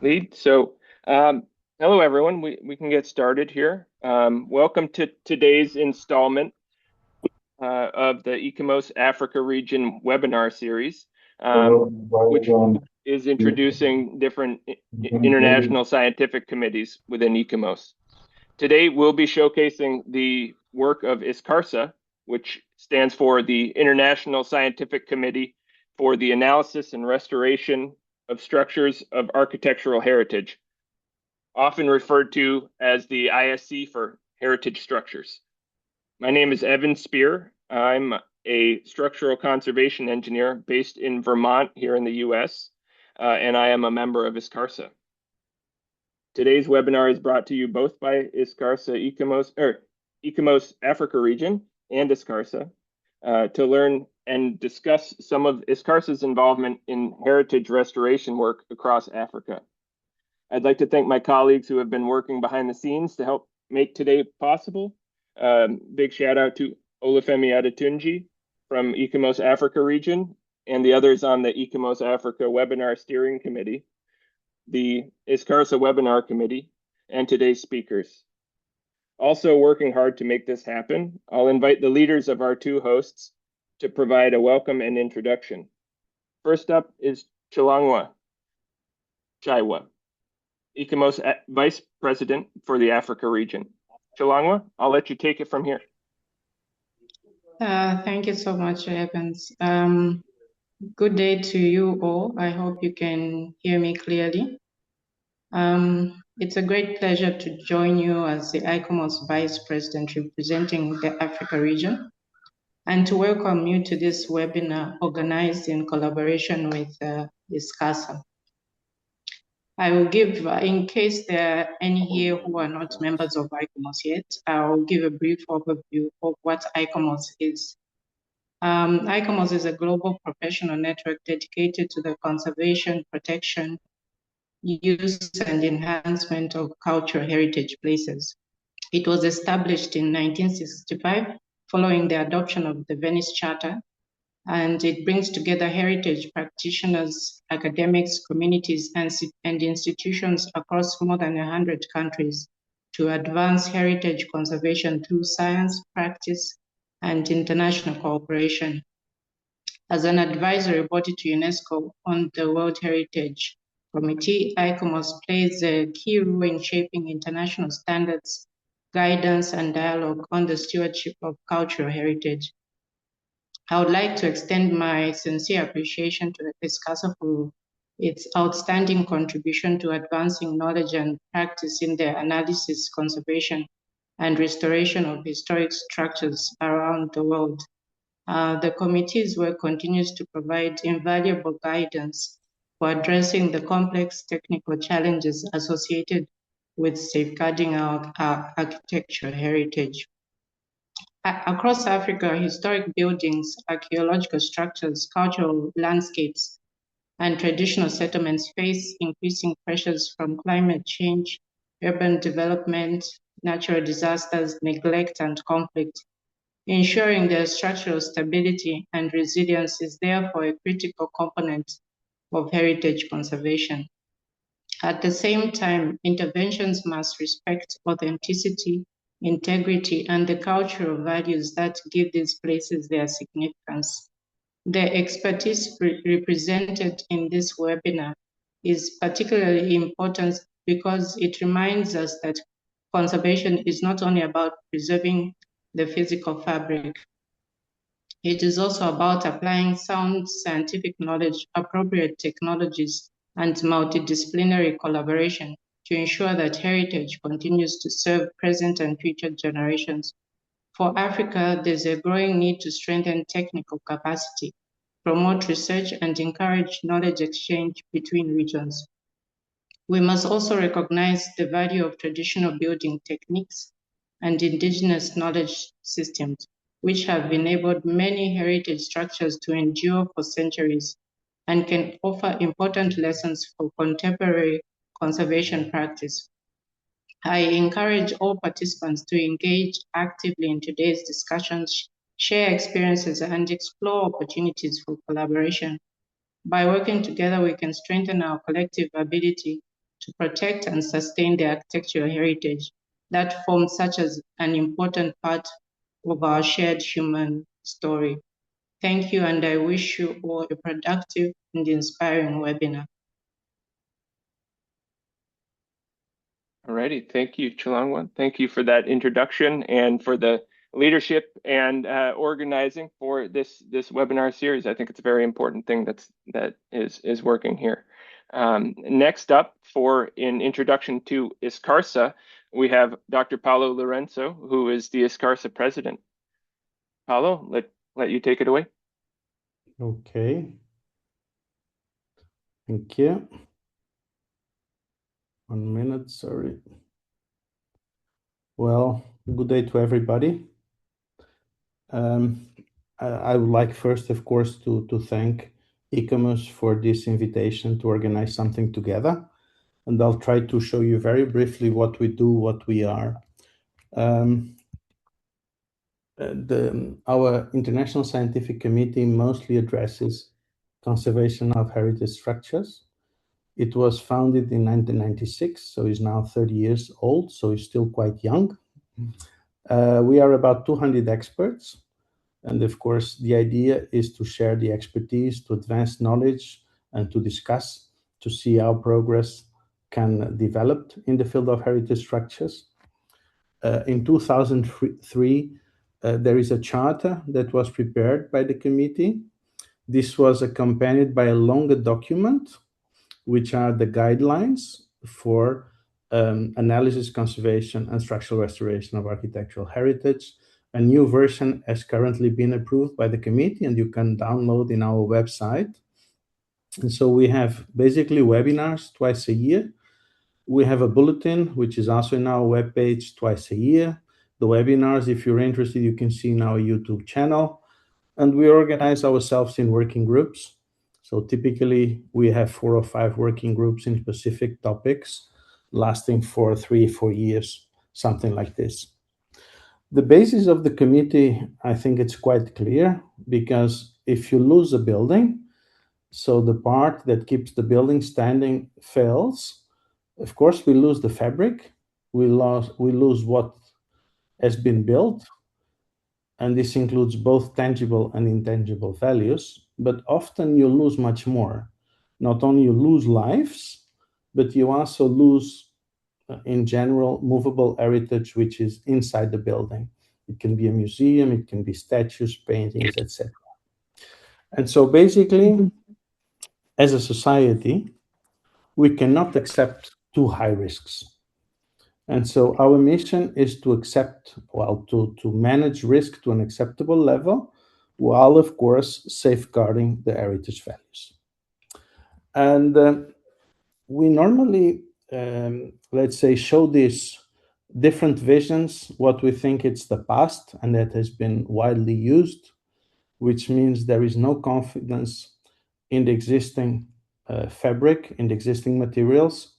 lead. Hello everyone. We can get started here. Welcome to today's installment of the ICOMOS Africa Region webinar series, which is introducing different international scientific committees within ICOMOS. Today, we'll be showcasing the work of ISCARSA, which stands for the International Scientific Committee for the Analysis and Restoration of Structures of Architectural Heritage, often referred to as the ISC for Heritage Structures. My name is Evan Spear. I'm a structural conservation engineer based in Vermont here in the US, and I am a member of ISCARSA. Today's webinar is brought to you both by ISCARSA ICOMOS Africa Region and ISCARSA to learn and discuss some of ISCARSA's involvement in heritage restoration work across Africa. I'd like to thank my colleagues who have been working behind the scenes to help make today possible. Big shout out to Olufemi Adetunji from ICOMOS Africa Region and the others on the ICOMOS Africa Webinar Steering Committee, the ISCARSA Webinar Committee, and today's speakers. Also working hard to make this happen, I'll invite the leaders of our two hosts to provide a welcome and introduction. First up is Chilangwa Chaiwa, ICOMOS Vice President for the Africa region. Chilangwa, I'll let you take it from here. Thank you so much, Evans. Good day to you all. I hope you can hear me clearly. It's a great pleasure to join you as the ICOMOS Vice President representing the Africa region, and to welcome you to this webinar organized in collaboration with ISCARSA. I will give, in case there are any here who are not members of ICOMOS yet, I'll give a brief overview of what ICOMOS is. ICOMOS is a global professional network dedicated to the conservation, protection, use, and enhancement of cultural heritage places. It was established in 1965 following the adoption of the Venice Charter, and it brings together heritage practitioners, academics, communities, and institutions across more than 100 countries to advance heritage conservation through science, practice, and international cooperation. As an advisory body to UNESCO on the World Heritage Committee, ICOMOS plays a key role in shaping international standards, guidance, and dialogue on the stewardship of cultural heritage. I would like to extend my sincere appreciation to ISCARSA for its outstanding contribution to advancing knowledge and practice in the analysis, conservation, and restoration of historic structures around the world. The committee's work continues to provide invaluable guidance for addressing the complex technical challenges associated with safeguarding our architectural heritage. Across Africa, historic buildings, archaeological structures, cultural landscapes, and traditional settlements face increasing pressures from climate change, urban development, natural disasters, neglect, and conflict. Ensuring their structural stability and resilience is therefore a critical component of heritage conservation. At the same time, interventions must respect authenticity, integrity, and the cultural values that give these places their significance. The expertise represented in this webinar is particularly important because it reminds us that conservation is not only about preserving the physical fabric. It is also about applying sound scientific knowledge, appropriate technologies, and multidisciplinary collaboration to ensure that heritage continues to serve present and future generations. For Africa, there's a growing need to strengthen technical capacity, promote research, and encourage knowledge exchange between regions. We must also recognize the value of traditional building techniques and indigenous knowledge systems, which have enabled many heritage structures to endure for centuries and can offer important lessons for contemporary conservation practice. I encourage all participants to engage actively in today's discussions, share experiences, and explore opportunities for collaboration. By working together, we can strengthen our collective ability to protect and sustain the architectural heritage that forms such as an important part of our shared human story. Thank you, and I wish you all a productive and inspiring webinar. Alrighty, thank you, Chilangwa. Thank you for that introduction and for the leadership and organizing for this webinar series. I think it's a very important thing that is working here. Next up, for an introduction to ISCARSA, we have Dr. Paulo Lourenço, who is the ISCARSA president. Paulo, let you take it away. Okay. Thank you. 1 minute, sorry. Well, good day to everybody. I would like first, of course, to thank ICOMOS for this invitation to organize something together. And I'll try to show you very briefly what we do, what we are. Our International Scientific Committee mostly addresses conservation of heritage structures. It was founded in 1996, so it's now 30 years old, so it's still quite young. We are about 200 experts. And of course, the idea is to share the expertise, to advance knowledge, and to discuss, to see how progress can develop in the field of heritage structures. In 2003, there is a charter that was prepared by the committee. This was accompanied by a longer document, which are the guidelines for analysis, conservation, and structural restoration of architectural heritage. A new version has currently been approved by the committee, and you can download in our website. And so we have basically webinars twice a year. We have a bulletin, which is also in our webpage twice a year. The webinars, if you're interested, you can see in our YouTube channel. And we organize ourselves in working groups. So typically, we have 4 or 5 working groups in specific topics, lasting for 3-4 years, something like this. The basis of the committee, I think it's quite clear, because if you lose a building, so the part that keeps the building standing fails, of course, we lose the fabric, we lose what has been built, and this includes both tangible and intangible values, but often you lose much more. Not only you lose lives, but you also lose, in general, movable heritage, which is inside the building. It can be a museum, it can be statues, paintings, etc. And so basically, as a society, we cannot accept too high risks. And so our mission is to to manage risk to an acceptable level, while, of course, safeguarding the heritage values. And we normally, let's say, show these different visions, what we think it's the past, and that has been widely used, which means there is no confidence in the existing fabric, in the existing materials.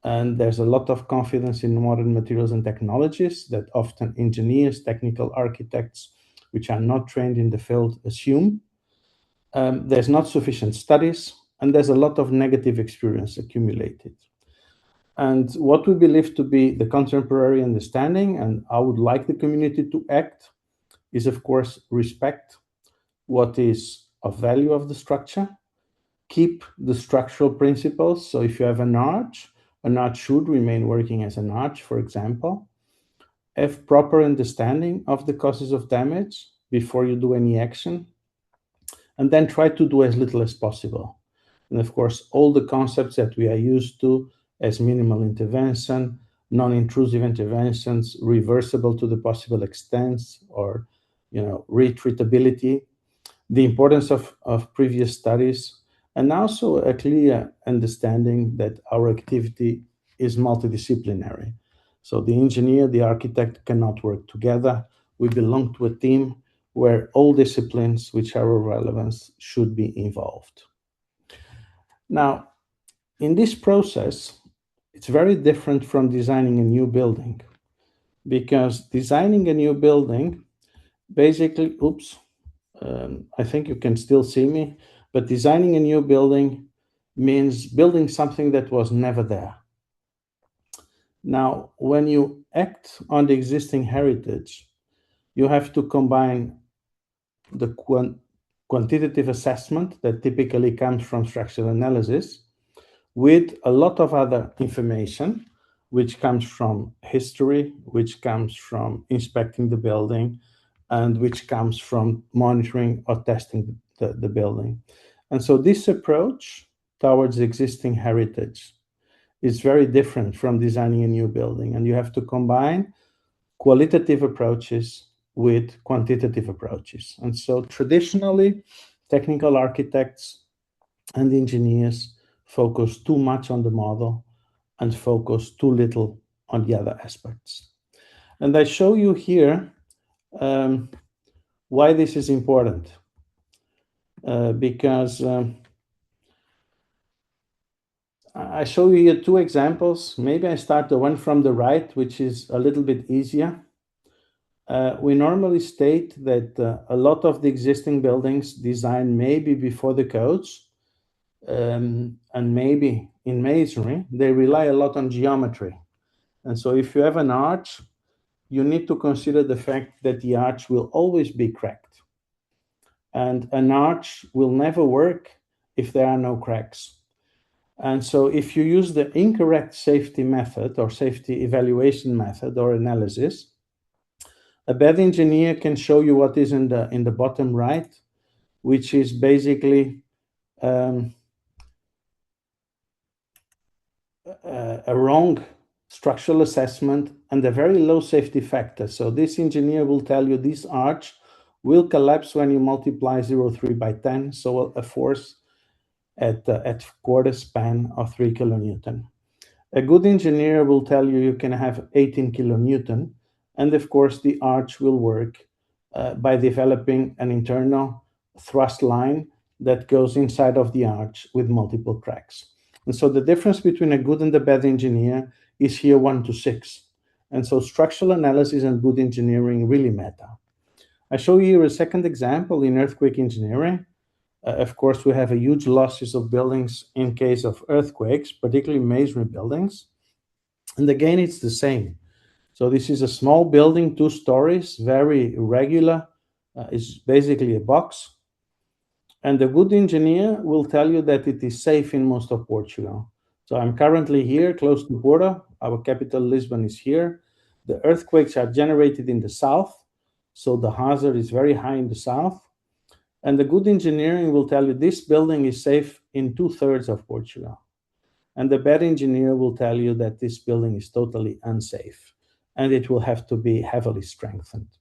And there's a lot of confidence in modern materials and technologies that often engineers, technical architects, which are not trained in the field, assume. There's not sufficient studies, and there's a lot of negative experience accumulated. And what we believe to be the contemporary understanding, and I would like the community to act, is, of course, respect what is of value of the structure, keep the structural principles. So if you have an arch should remain working as an arch, for example. Have proper understanding of the causes of damage before you do any action, and then try to do as little as possible. And of course, all the concepts that we are used to, as minimal intervention, non-intrusive interventions, reversible to the possible extent, or retreatability, the importance of previous studies, and also a clear understanding that our activity is multidisciplinary. So the engineer, the architect cannot work together. We belong to a team where all disciplines which are of relevance should be involved. Now, in this process, it's very different from designing a new building, because designing a new building, basically, I think you can still see me, but designing a new building means building something that was never there. Now, when you act on the existing heritage, you have to combine the quantitative assessment that typically comes from structural analysis with a lot of other information, which comes from history, which comes from inspecting the building, and which comes from monitoring or testing the building. And so this approach towards existing heritage is very different from designing a new building. And you have to combine qualitative approaches with quantitative approaches. And so traditionally, technical architects and engineers focus too much on the model and focus too little on the other aspects. And I show you here why this is important. Because I show you here two examples. Maybe I start the one from the right, which is a little bit easier. We normally state that a lot of the existing buildings designed maybe before the codes and maybe in masonry, they rely a lot on geometry. And so if you have an arch, you need to consider the fact that the arch will always be cracked. And an arch will never work if there are no cracks. And so if you use the incorrect safety method or safety evaluation method or analysis, a bad engineer can show you what is in the bottom right, which is basically a wrong structural assessment and a very low safety factor. So this engineer will tell you this arch will collapse when you multiply 0.3 by 10, so a force at quarter span of 3 kilonewton. A good engineer will tell you you can have 18 kilonewton, and of course the arch will work by developing an internal thrust line that goes inside of the arch with multiple cracks. And so the difference between a good and a bad engineer is here 1 to 6. And so structural analysis and good engineering really matter. I show you a second example in earthquake engineering. Of course, we have a huge losses of buildings in case of earthquakes, particularly masonry buildings. And again, it's the same. So this is a small building, 2 stories, very irregular. It's basically a box. And the good engineer will tell you that it is safe in most of Portugal. So I'm currently here, close to Porto. Our capital, Lisbon, is here. The earthquakes are generated in the south, so the hazard is very high in the south. And the good engineering will tell you this building is safe in 2/3 of Portugal. And the bad engineer will tell you that this building is totally unsafe and it will have to be heavily strengthened.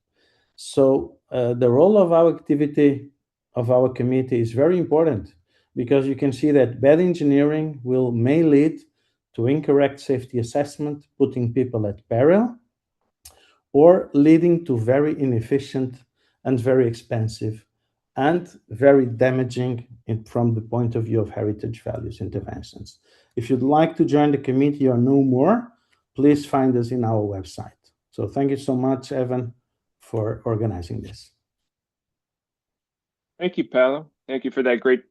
So the role of our activity, of our committee, is very important, because you can see that bad engineering may lead to incorrect safety assessment, putting people at peril, or leading to very inefficient and very expensive and very damaging from the point of view of heritage values interventions. If you'd like to join the committee or know more, please find us in our website. So thank you so much, Evan, for organizing this. Thank you, Paolo. Thank you for that great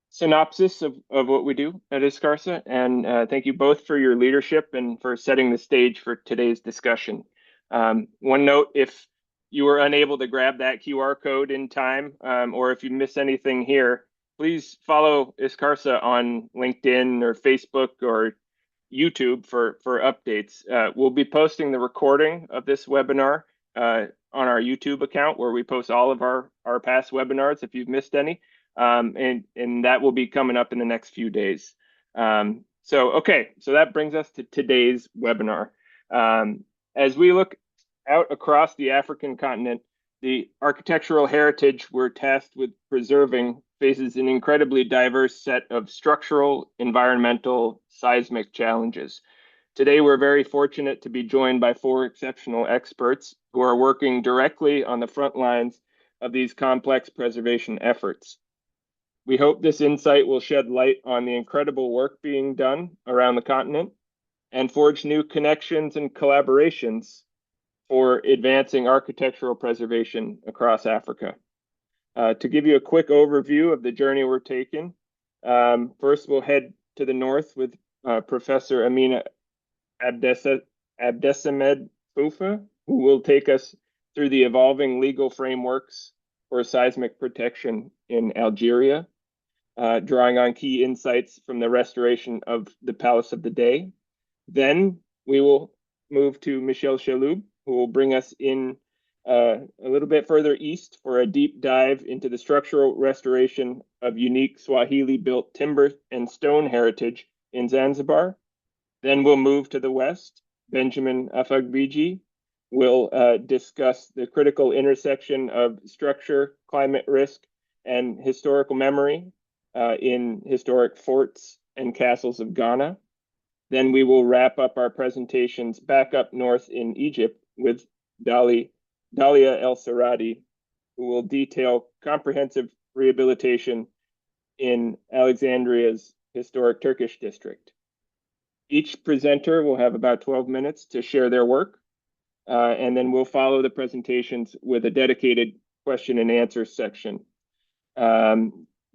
synopsis of what we do at Escarsa. And thank you both for your leadership and for setting the stage for today's discussion. One note, if you were unable to grab that QR code in time, or if you miss anything here, please follow Escarsa on LinkedIn or Facebook or YouTube for updates. We'll be posting the recording of this webinar on our YouTube account, where we post all of our past webinars if you've missed any, and that will be coming up in the next few days. So that brings us to today's webinar. As we look out across the African continent, the architectural heritage we're tasked with preserving faces an incredibly diverse set of structural, environmental, seismic challenges. Today, we're very fortunate to be joined by 4 exceptional experts who are working directly on the front lines of these complex preservation efforts. We hope this insight will shed light on the incredible work being done around the continent and forge new connections and collaborations for advancing architectural preservation across Africa. To give you a quick overview of the journey we're taking, first we'll head to the north with Professor Amina Abdesamed Foufa, who will take us through the evolving legal frameworks for seismic protection in Algeria, drawing on key insights from the restoration of the Palace of the Dey. Then we will move to Michel Chaloub, who will bring us in a little bit further east for a deep dive into the structural restoration of unique Swahili-built timber and stone heritage in Zanzibar. Then we'll move to the west. Benjamin Afagbiji will discuss the critical intersection of structure, climate risk, and historical memory in historic forts and castles of Ghana. Then we will wrap up our presentations back up north in Egypt with Dalia El Saradi, who will detail comprehensive rehabilitation in Alexandria's historic Turkish district. Each presenter will have about 12 minutes to share their work, and then we'll follow the presentations with a dedicated question and answer section.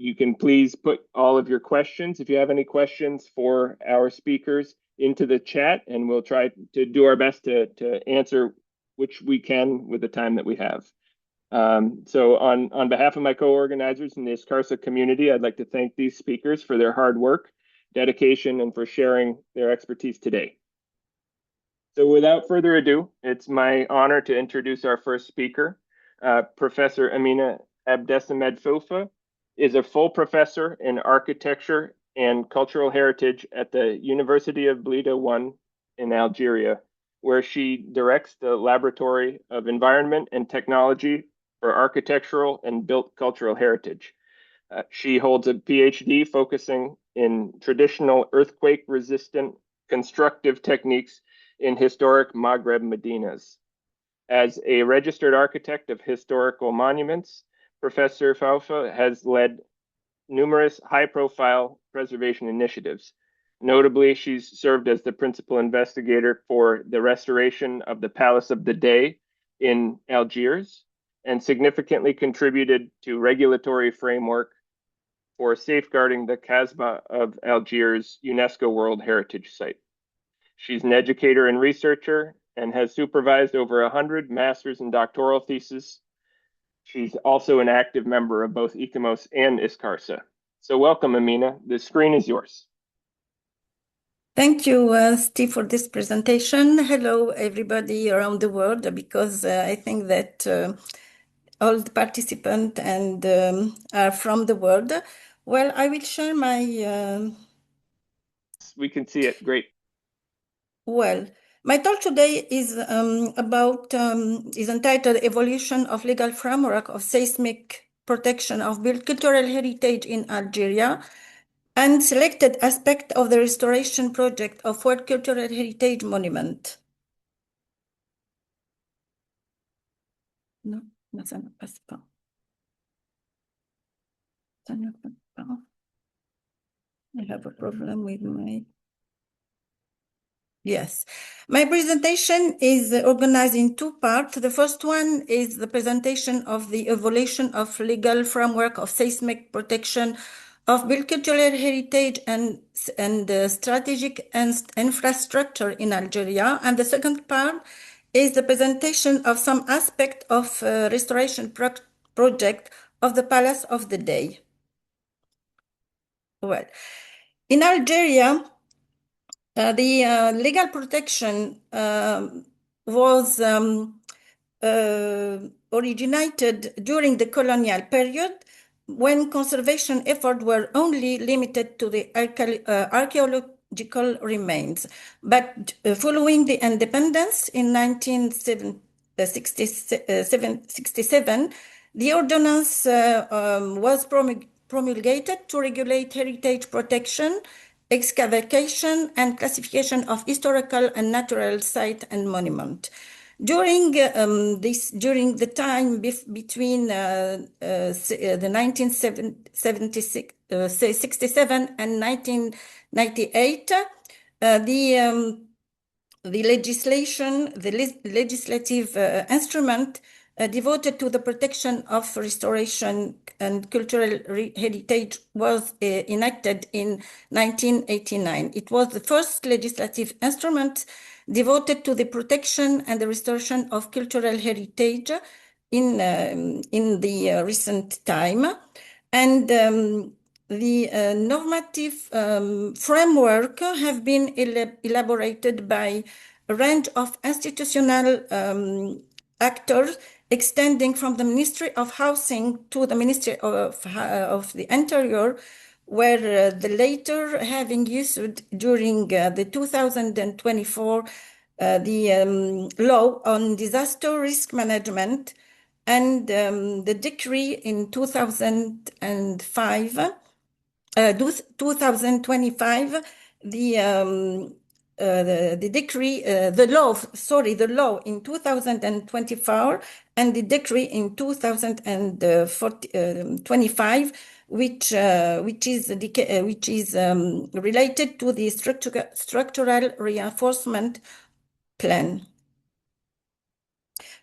You can please put all of your questions, if you have any questions for our speakers, into the chat, and we'll try to do our best to answer which we can with the time that we have. So on behalf of my co-organizers in the ISCARSA community, I'd like to thank these speakers for their hard work, dedication, and for sharing their expertise today. So without further ado, it's my honor to introduce our first speaker. Professor Amina Abdesamed Foufa is a full professor in architecture and cultural heritage at the University of Blida I in Algeria, where she directs the Laboratory of Environment and Technology for Architectural and Built Cultural Heritage. She holds a PhD focusing in traditional earthquake-resistant constructive techniques in historic Maghreb Medinas. As a registered architect of historical monuments, Professor Foufa has led numerous high-profile preservation initiatives. Notably, she's served as the principal investigator for the restoration of the Palace of the Dey in Algiers, and significantly contributed to regulatory framework for safeguarding the Kasbah of Algiers UNESCO World Heritage Site. She's an educator and researcher and has supervised over 100 master's and doctoral theses. She's also an active member of both ICOMOS and ISCARSA. So welcome, Amina. The screen is yours. Thank you, Steve, for this presentation. Hello, everybody around the world, because I think that all the participants are from the world. Well, I will share my... We can see it. Great. Well, my talk today is is entitled Evolution of Legal Framework of Seismic Protection of Built Cultural Heritage in Algeria and selected aspect of the restoration project of World Cultural Heritage Monument. No, ça ne passe pas. Ça ne passe pas. I have a problem with my... Yes, my presentation is organized in two parts. The first one is the presentation of the evolution of legal framework of seismic protection of built cultural heritage and strategic and infrastructure in Algeria. And the second part is the presentation of some aspect of restoration project of the Palace of the Dey. Well, in Algeria, the legal protection was originated during the colonial period when conservation efforts were only limited to the archaeological remains. But following the independence in 1967, the ordinance was promulgated to regulate heritage protection, excavation, and classification of historical and natural site and monument. During the time between the 1967 and 1998, the legislative instrument devoted to the protection of restoration and cultural heritage was enacted in 1989. It was the first legislative instrument devoted to the protection and the restoration of cultural heritage in the recent time. And the normative framework have been elaborated by a range of institutional actors extending from the Ministry of Housing to the Ministry of the Interior, where the latter having issued during the 2024 the law on disaster risk management and the decree in 2025, 2025, the decree, the law in 2024 and the decree in 2025, which is related to the structural reinforcement plan.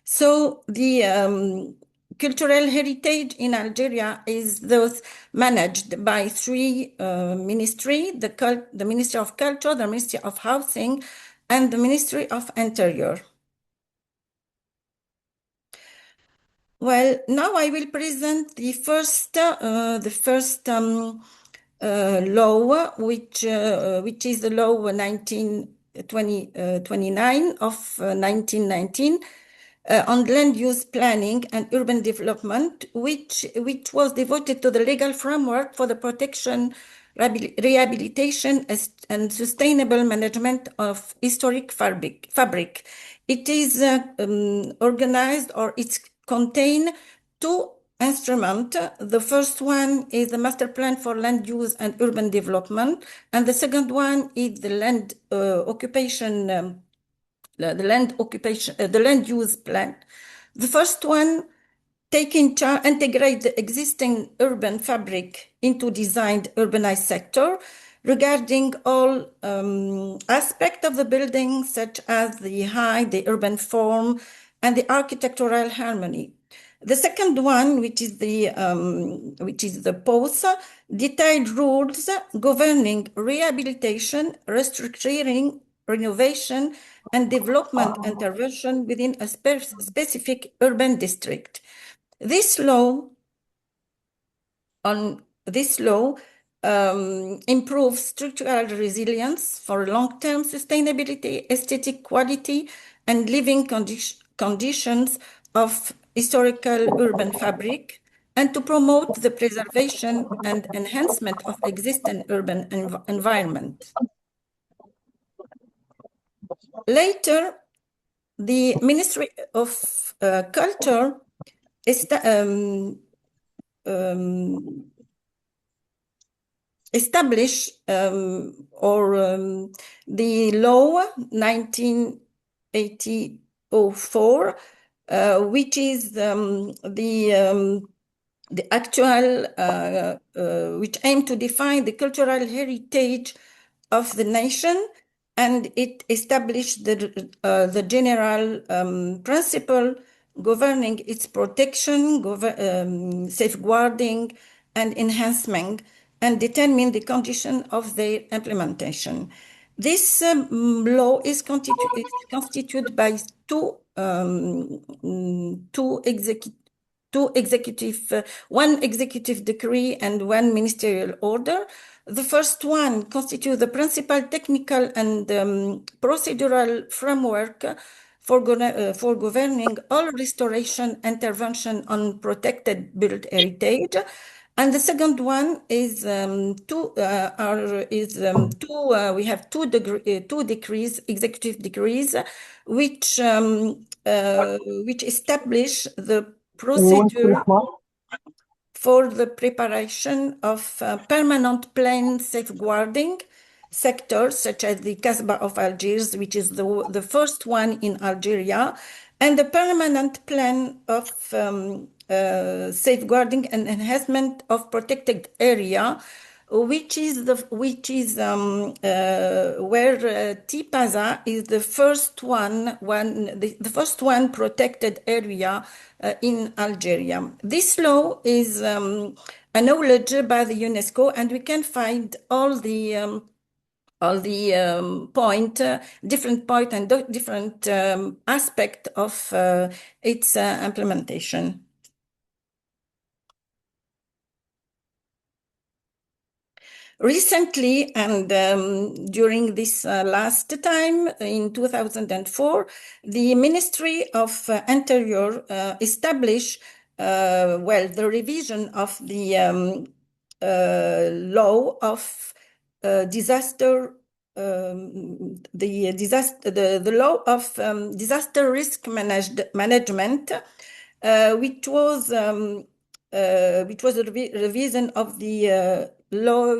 So the cultural heritage in Algeria is thus managed by three ministries: the Ministry of Culture, the Ministry of Housing, and the Ministry of Interior. Well, now I will present the first law, which is the law 1929 of 1919. On land use planning and urban development, which was devoted to the legal framework for the protection, rehabilitation, and sustainable management of historic fabric. It is organized, or it's contain two instruments. The first one is the Master Plan for Land Use and Urban Development, and the second one is the land occupation. The land use plan. The first one integrate the existing urban fabric into designed urbanized sector regarding all aspects of the building, such as the height, the urban form, and the architectural harmony. The second one, which is the POS, detailed rules governing rehabilitation, restructuring, renovation, and development intervention within a specific urban district. This law improves structural resilience for long-term sustainability, aesthetic quality, and living conditions of historical urban fabric, and to promote the preservation and enhancement of existing urban environment. Later, the Ministry of Culture established the law 1984, which is the actual, which aim to define the cultural heritage of the nation, and it established the general principle governing its protection, safeguarding, and enhancement, and determine the condition of their implementation. This law is constituted by one executive decree and one ministerial order. The first one constitutes the principal technical and procedural framework for governing all restoration intervention on protected built heritage. And the second one is we have two decrees, executive decrees, which establish the procedure for the preparation of permanent plan safeguarding sectors, such as the Kasbah of Algiers, which is the first one in Algeria, and the permanent plan of safeguarding and enhancement of protected area, which is where Tipaza is the first the first one protected area in Algeria. This law is acknowledged by the UNESCO, and we can find all the different point and different aspect of its implementation. Recently, and during this last time in 2004, the Ministry of Interior established the revision of the law of disaster, the law of disaster risk management, which was a revision of the law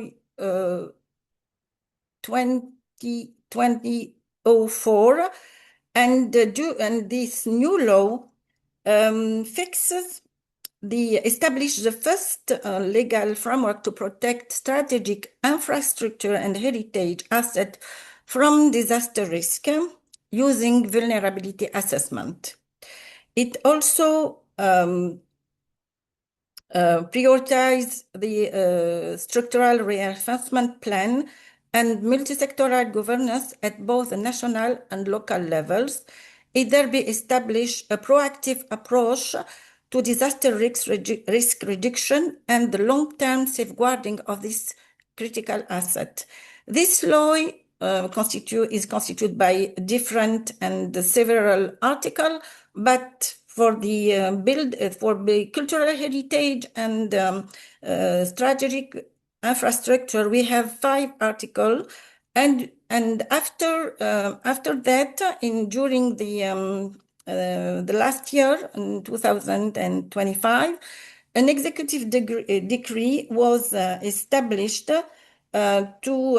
2004, and this new law established the first legal framework to protect strategic infrastructure and heritage assets from disaster risk using vulnerability assessment. It also prioritize the structural reinforcement plan and multi-sectoral governance at both the national and local levels. It thereby established a proactive approach to disaster risk reduction and the long-term safeguarding of this critical asset. This law is constituted by different and several articles, but for the cultural heritage and strategic infrastructure, we have 5 articles, and after that, during the last year in 2025, an executive decree was established to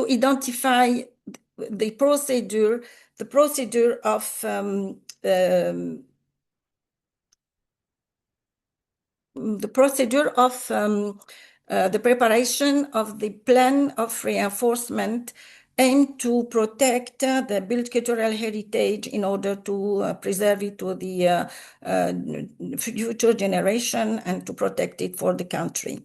identify the procedure of the preparation of the plan of reinforcement aimed to protect the built cultural heritage in order to preserve it to the future generation and to protect it for the country.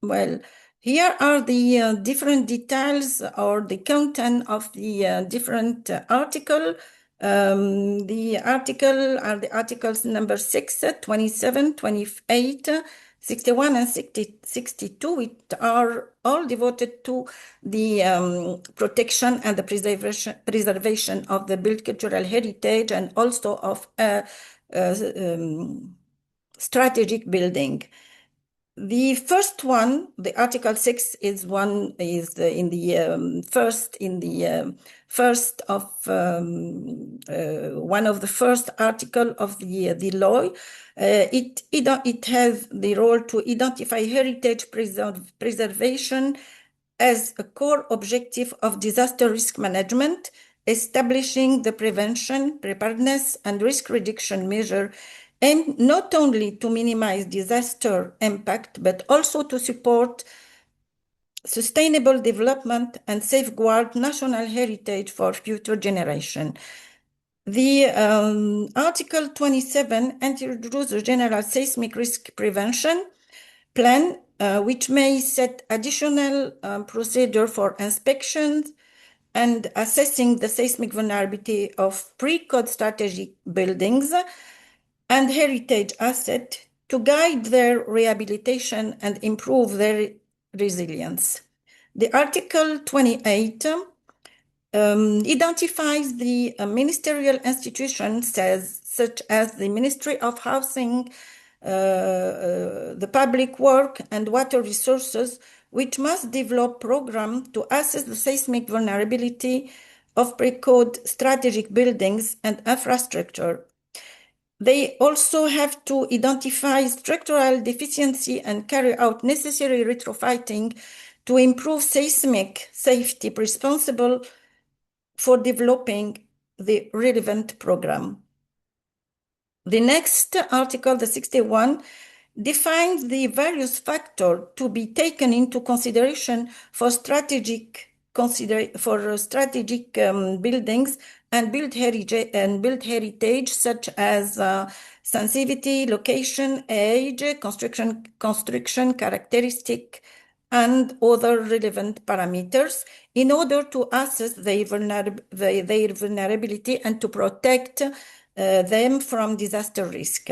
Well, here are the different details or the content of the different article. The articles number 6, 27, 28, 61, and 62, which are all devoted to the protection and the preservation of the built cultural heritage and also of strategic building. The first one, the Article 6, is one of the first article of the law. It has the role to identify heritage preservation as a core objective of disaster risk management, establishing the prevention, preparedness, and risk reduction measure aimed not only to minimize disaster impact, but also to support sustainable development and safeguard national heritage for future generations. The Article 27 introduces the General Seismic Risk Prevention Plan, which may set additional procedure for inspections and assessing the seismic vulnerability of pre-code strategic buildings and heritage assets to guide their rehabilitation and improve their resilience. The Article 28 identifies the ministerial institutions such as the Ministry of Housing, the Public Work and Water Resources, which must develop programs to assess the seismic vulnerability of pre-code strategic buildings and infrastructure. They also have to identify structural deficiency and carry out necessary retrofitting to improve seismic safety, responsible for developing the relevant program. The next article, the 61, defines the various factors to be taken into consideration for strategic buildings and built heritage, such as sensitivity, location, age, construction characteristic, and other relevant parameters in order to assess their vulnerability and to protect them from disaster risk.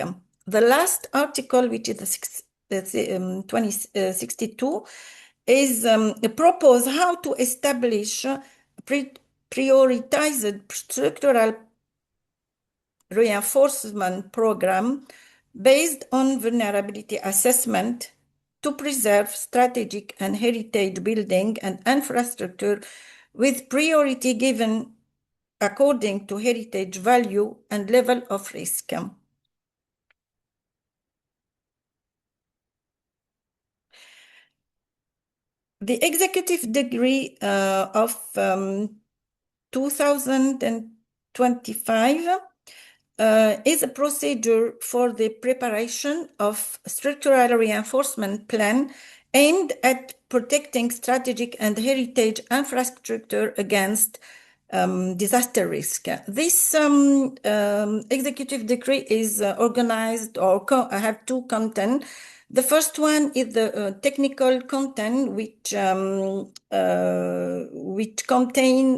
The last article, which is the 2062, is propose how to establish prioritized structural reinforcement program based on vulnerability assessment to preserve strategic and heritage building and infrastructure with priority given according to heritage value and level of risk. The executive decree of 2025 is a procedure for the preparation of structural reinforcement plan aimed at protecting strategic and heritage infrastructure against disaster risk. This executive decree is organized or have two content. The first one is the technical content, which contain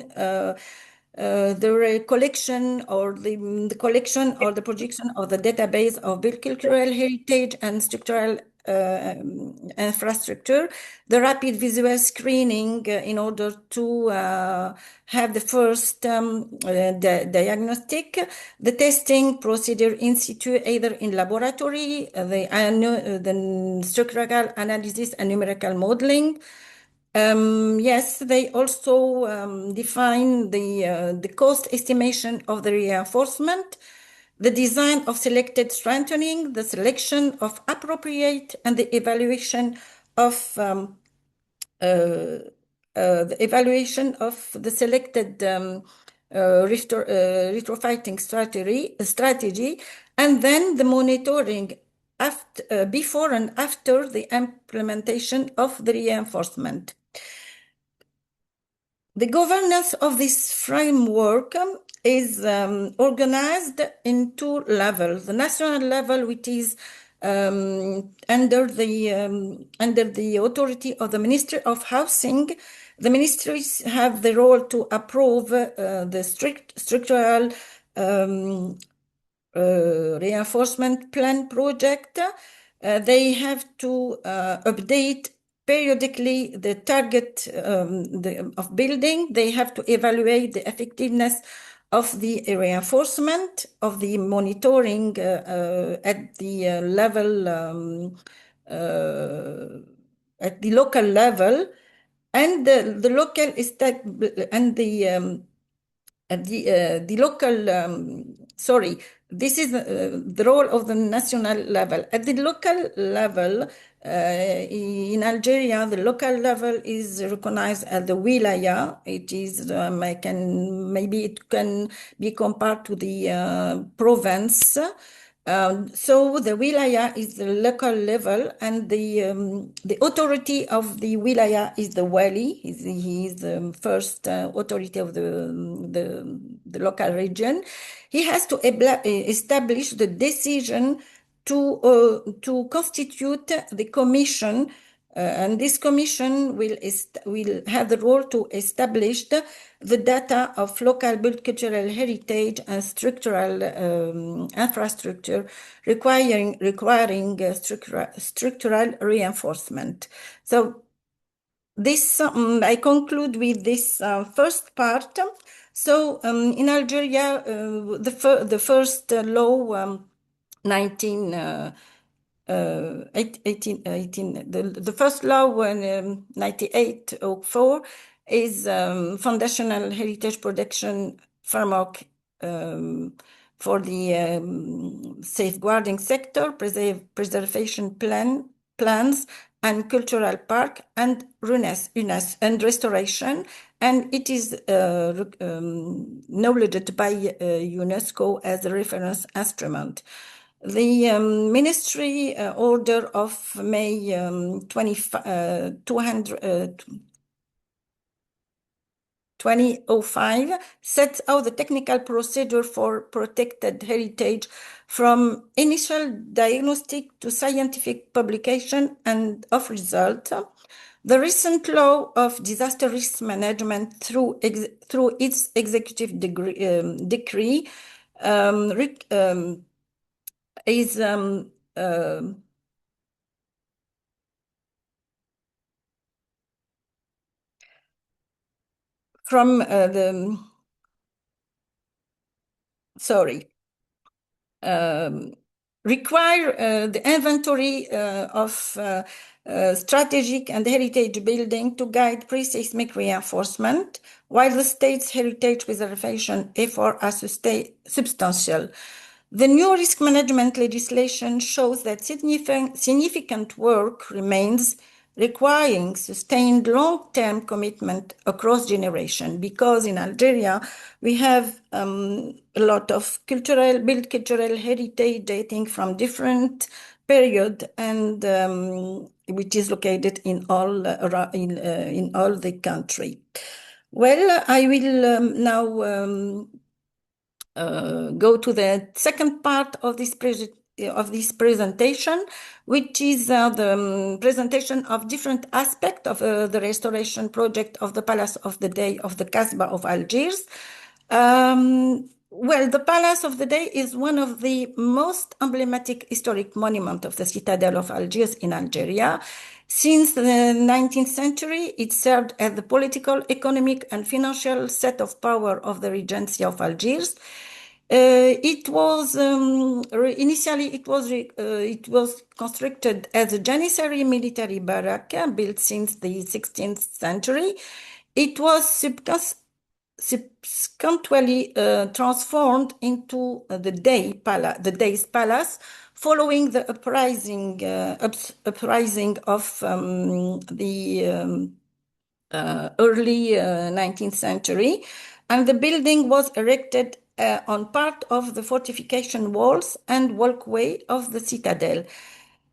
the collection or the collection or the projection of the database of built cultural heritage and structural infrastructure, the rapid visual screening in order to have the first diagnostic, the testing procedure in situ, either in laboratory, the structural analysis and numerical modeling. Yes, they also define the cost estimation of the reinforcement, the design of selected strengthening, the selection of appropriate, and the evaluation of the selected retrofitting strategy, and then the monitoring before and after the implementation of the reinforcement. The governance of this framework is organized in two levels. The national level, which is under the authority of the Ministry of Housing. The ministries have the role to approve the structural reinforcement plan project. They have to update periodically the target of building. They have to evaluate the effectiveness of the reinforcement, of the monitoring at the level, at the local level, and the local and the local. Sorry, this is the role of the national level. At the local level, in Algeria, the local level is recognized as the wilaya. It is, maybe it can be compared to the province. So the wilaya is the local level, and the authority of the wilaya is the wali. He is the first authority of the local region. He has to establish the decision to constitute the commission, and this commission will have the role to establish the data of local built cultural heritage and structural infrastructure requiring structural reinforcement. So this I conclude with this first part. So in Algeria, the first law 18, the first law 9804 is foundational heritage protection framework for the safeguarding sector, preservation plans, and Cultural Park and restoration, and it is acknowledged by UNESCO as a reference instrument. The Ministry Order of May 2005 sets out the technical procedure for protected heritage from initial diagnostic to scientific publication and of result. The recent law of disaster risk management through its executive decree is from the require the inventory of strategic and heritage building to guide pre-seismic reinforcement, while the state's heritage preservation efforts are substantial. The new risk management legislation shows that significant work remains, requiring sustained long-term commitment across generations, because in Algeria we have a lot of cultural heritage dating from different period, and which is located in all the country. Well, I will now go to the second part of this presentation, which is the presentation of different aspects of the restoration project of the Palace of the Day of the Kasbah of Algiers. Well, the Palace of the Day is one of the most emblematic historic monuments of the citadel of Algiers in Algeria. Since the 19th century, it served as the political, economic, and financial set of power of the Regency of Algiers. It was initially it was constructed as a Janissary military barrack built since the 16th century. It was subsequently transformed into the Dey's Palace, following the uprising of the early 19th century, and the building was erected on part of the fortification walls and walkway of the citadel.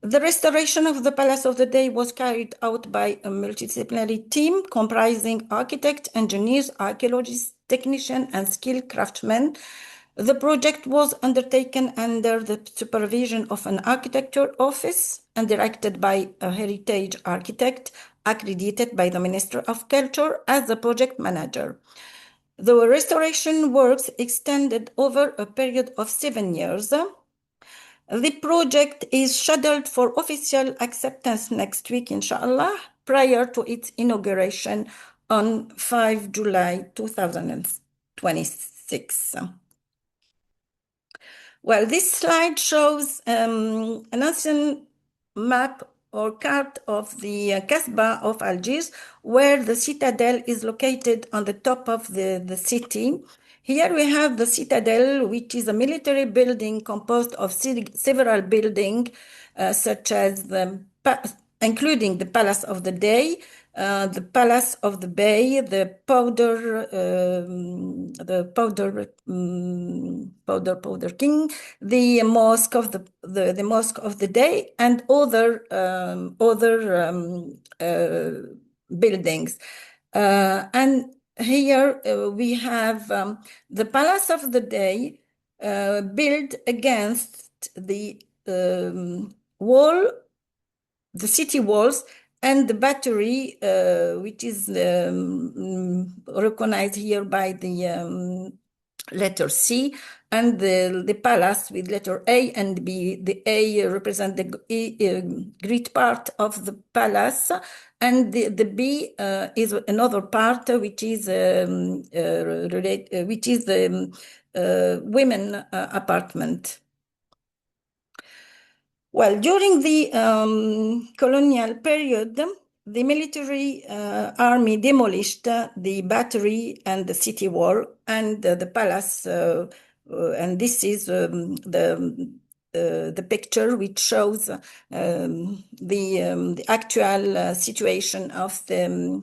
The restoration of the Palace of the Day was carried out by a multidisciplinary team comprising architects, engineers, archaeologists, technicians, and skilled craftsmen. The project was undertaken under the supervision of an architecture office and directed by a heritage architect accredited by the Minister of Culture as the project manager. The restoration works extended over a period of 7 years. The project is scheduled for official acceptance next week, inshallah, prior to its inauguration on 5 July 2026. Well, this slide shows an ancient map or card of the Kasbah of Algiers, where the citadel is located on the top of the city. Here we have the citadel, which is a military building composed of several buildings, such as including the Palace of the Day, the Palace of the Bey, the Powder King, the Mosque of the Mosque of the Day, and other buildings. And here we have the Palace of the Day built against the wall, the city walls, and the battery, which is recognized here by the letter C, and the palace with letter A and B. The A represents the great part of the palace, and the B is another part, which is the women apartment. Well, during the colonial period, the military army demolished the battery and the city wall and the palace, and this is the the picture which shows the actual situation of the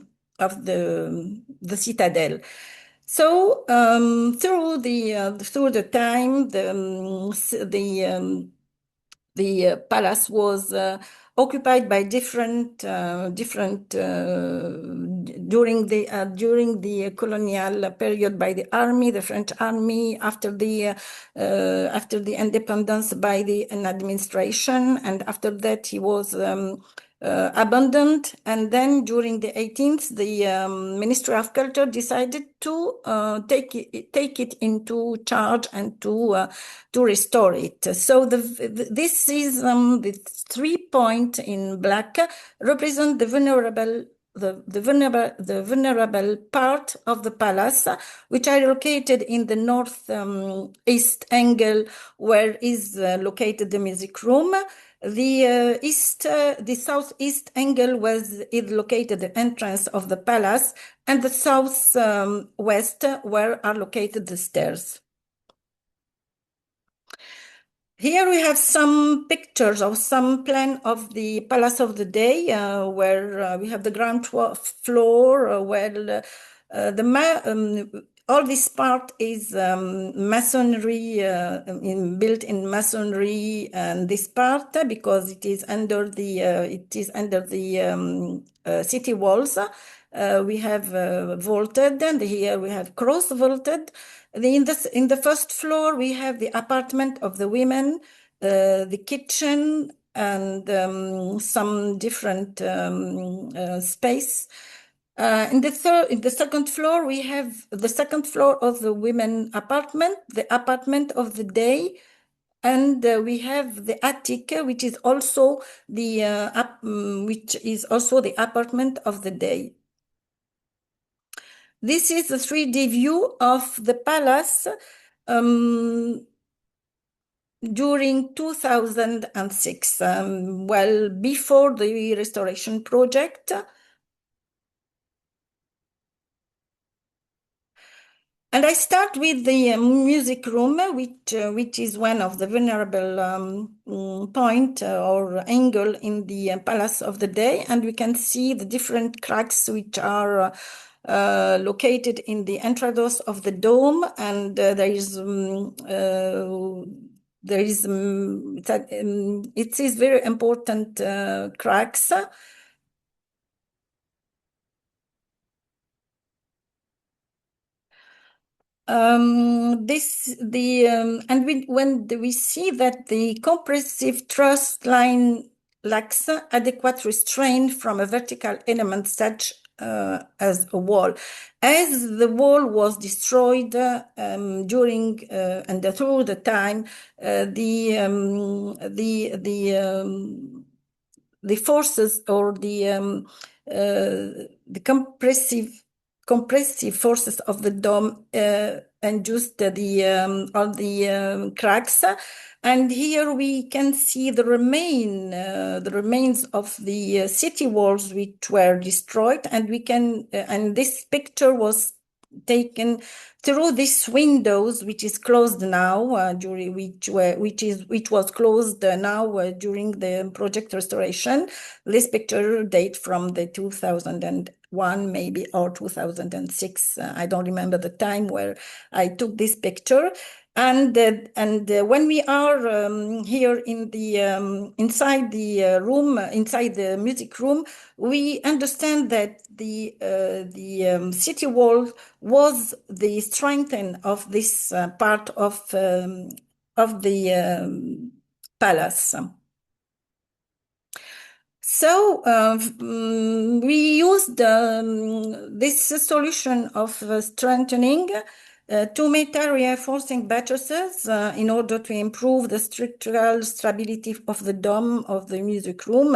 citadel. So through the time, the palace was occupied by different during the colonial period by the army, the French army, after the independence by an administration, and after that he was abandoned. And then during the 18th, the Ministry of Culture decided to take it into charge and to restore it. So this is the 3 points in black represent the vulnerable part of the palace, which are located in the north east angle, where is located the music room. The southeast angle is located the entrance of the palace, and the south west where are located the stairs. Here we have some pictures of some plan of the Palace of the Day, where we have the ground floor, where all this part is masonry, built in masonry, and this part because it is under the city walls. We have vaulted, and here we have cross vaulted. In the first floor, we have the apartment of the women, the kitchen, and some different space. In the second floor, we have the second floor of the women apartment, the apartment of the day, and we have the attic, which is also the apartment of the day. This is the 3D view of the palace during 2006, well before the restoration project. And I start with the music room, which is one of the vulnerable point or angle in the Palace of the Day, and we can see the different cracks which are located in the entrados of the dome, and it is very important cracks. When we see that the compressive truss line lacks adequate restraint from a vertical element such as a wall, as the wall was destroyed during and through the time, the forces or the compressive forces of the dome induced all the cracks, and here we can see the remains of the city walls which were destroyed, and we can and this picture was taken through these windows, which is closed now, which was closed now during the project restoration. This picture date from the 2001 maybe, or 2006. I don't remember the time where I took this picture. And when we are here in the inside the room, inside the music room, we understand that the city wall was the strengthening of this part of the palace. So we used this solution of strengthening two metal reinforcing buttresses in order to improve the structural stability of the dome of the music room.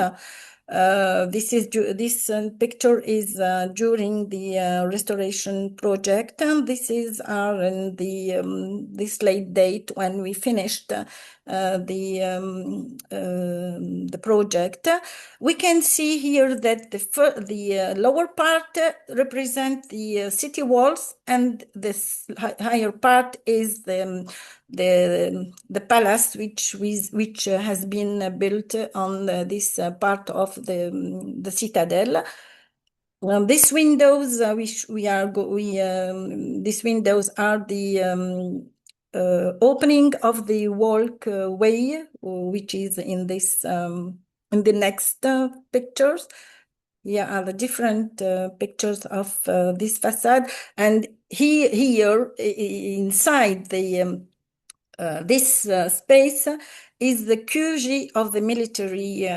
This picture is during the restoration project, and this is in this late date when we finished the project. We can see here that the lower part represent the city walls, and this higher part is the the palace which has been built on this part of the citadel. These windows these windows are the opening of the walkway, which is in this in the next pictures. Here are the different pictures of this facade, and here inside the this space is the QG of the military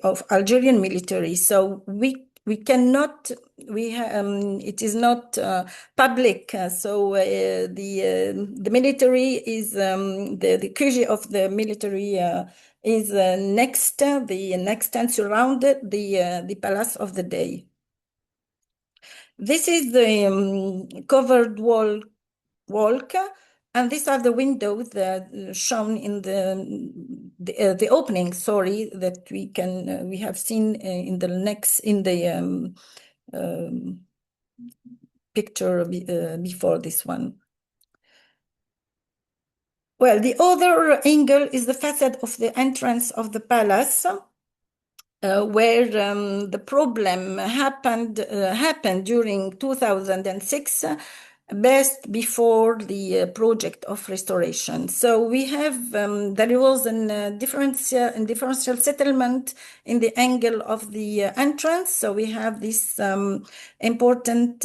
of Algerian military. So we cannot it is not public. So the military is the QG of the military is next and surrounded the Palace of the Dey. This is the covered walk. And these are the windows that shown in the opening. Sorry, that we have seen in the picture before this one. Well, the other angle is the facade of the entrance of the palace, where the problem happened during 2006. Best before the project of restoration. So we have there was a differential settlement in the angle of the entrance. So we have this important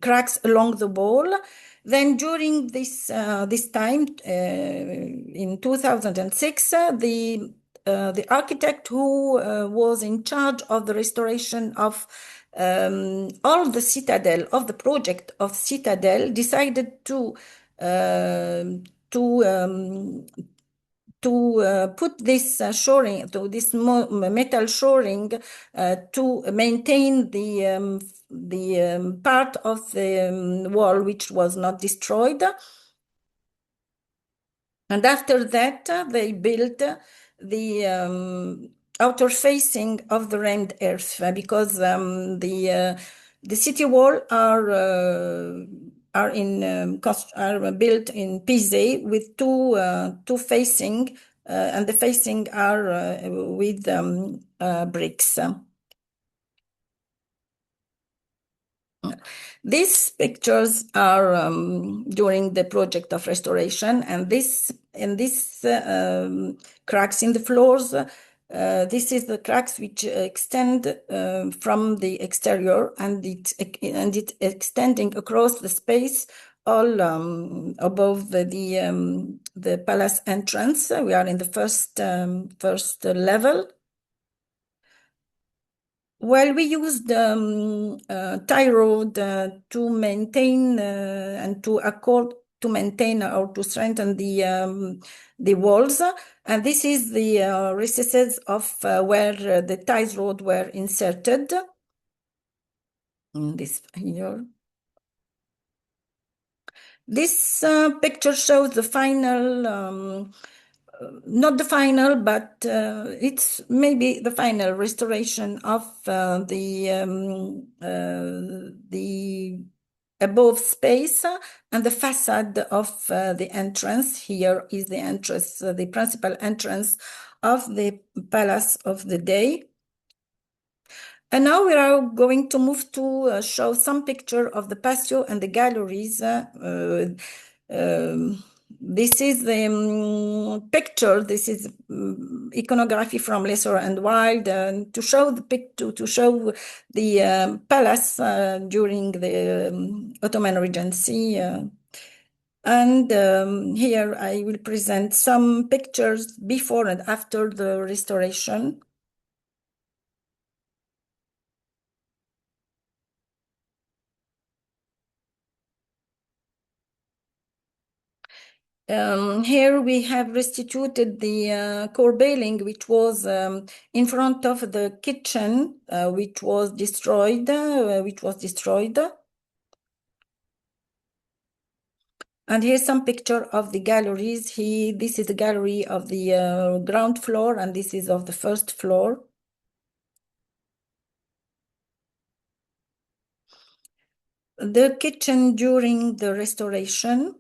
cracks along the wall. Then during this time in 2006, the architect who was in charge of the restoration of all the citadel of the project of citadel decided to put this shoring, to this metal shoring, to maintain the part of the wall which was not destroyed. And after that, they built the outer facing of the rammed earth, because the city wall are built in Pisé with two facing, and the facing are with bricks. These pictures are during the project of restoration, and this cracks in the floors. This is the cracks which extend from the exterior, and it extending across the space all above the palace entrance. We are in the first level. Well, we used tie rod to maintain and to maintain or to strengthen the walls, and this is the recesses of where the tie rod were inserted. In this here. This picture shows the final. Not the final, but it's maybe the final restoration of the above space and the facade of the entrance. Here is the entrance, the principal entrance of the Palace of the Dey. And now we are going to move to show some picture of the patio and the galleries. This is the picture. This is iconography from Lesser and Wild, to show the picture, to show the palace during the Ottoman Regency. And here I will present some pictures before and after the restoration. Here we have restituted the corbelling, which was in front of the kitchen, which was destroyed. And here's some picture of the galleries. This is the gallery of the ground floor, and this is of the first floor. The kitchen during the restoration.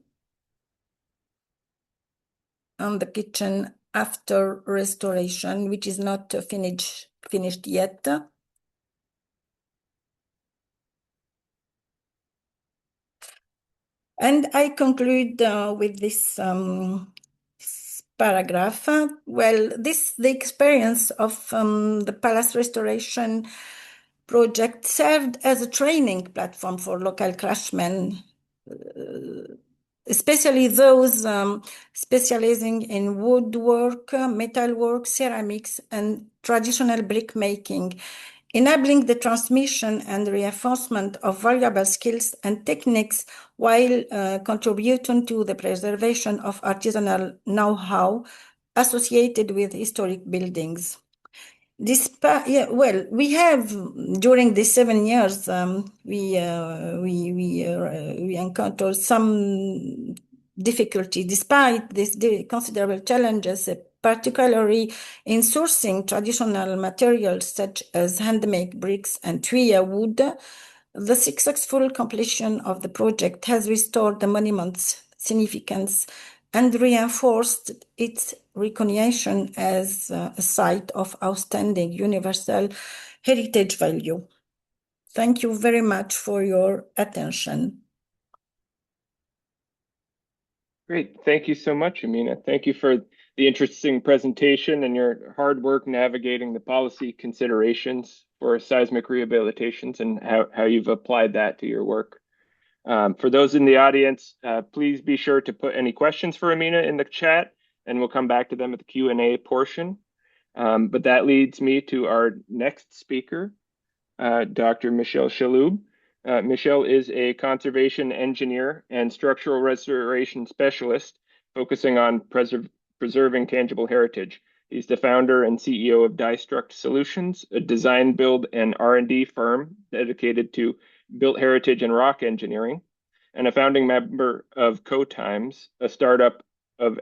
on the kitchen after restoration, which is not finished yet. And I conclude with this paragraph. The experience of the palace restoration project served as a training platform for local craftsmen, especially those specializing in woodwork, metalwork, ceramics, and traditional brick making, enabling the transmission and reinforcement of valuable skills and techniques while contributing to the preservation of artisanal know-how associated with historic buildings. We have during these 7 years we encountered some difficulty despite these considerable challenges, particularly in sourcing traditional materials such as handmade bricks and tuya wood. The successful completion of the project has restored the monument's significance and reinforced its recognition as a site of outstanding universal heritage value. Thank you very much for your attention. Great. Thank you so much, Amina. Thank you for the interesting presentation and your hard work navigating the policy considerations for seismic rehabilitations and how you've applied that to your work. For those in the audience, please be sure to put any questions for Amina in the chat, and we'll come back to them at the Q&A portion. But that leads me to our next speaker, Dr. Michelle Chaloub. Michelle is a conservation engineer and structural restoration specialist focusing on preserving tangible heritage. He's the founder and CEO of DieStruct Solutions, a design, build, and R&D firm dedicated to built heritage and rock engineering, and a founding member of CoTimes, a startup of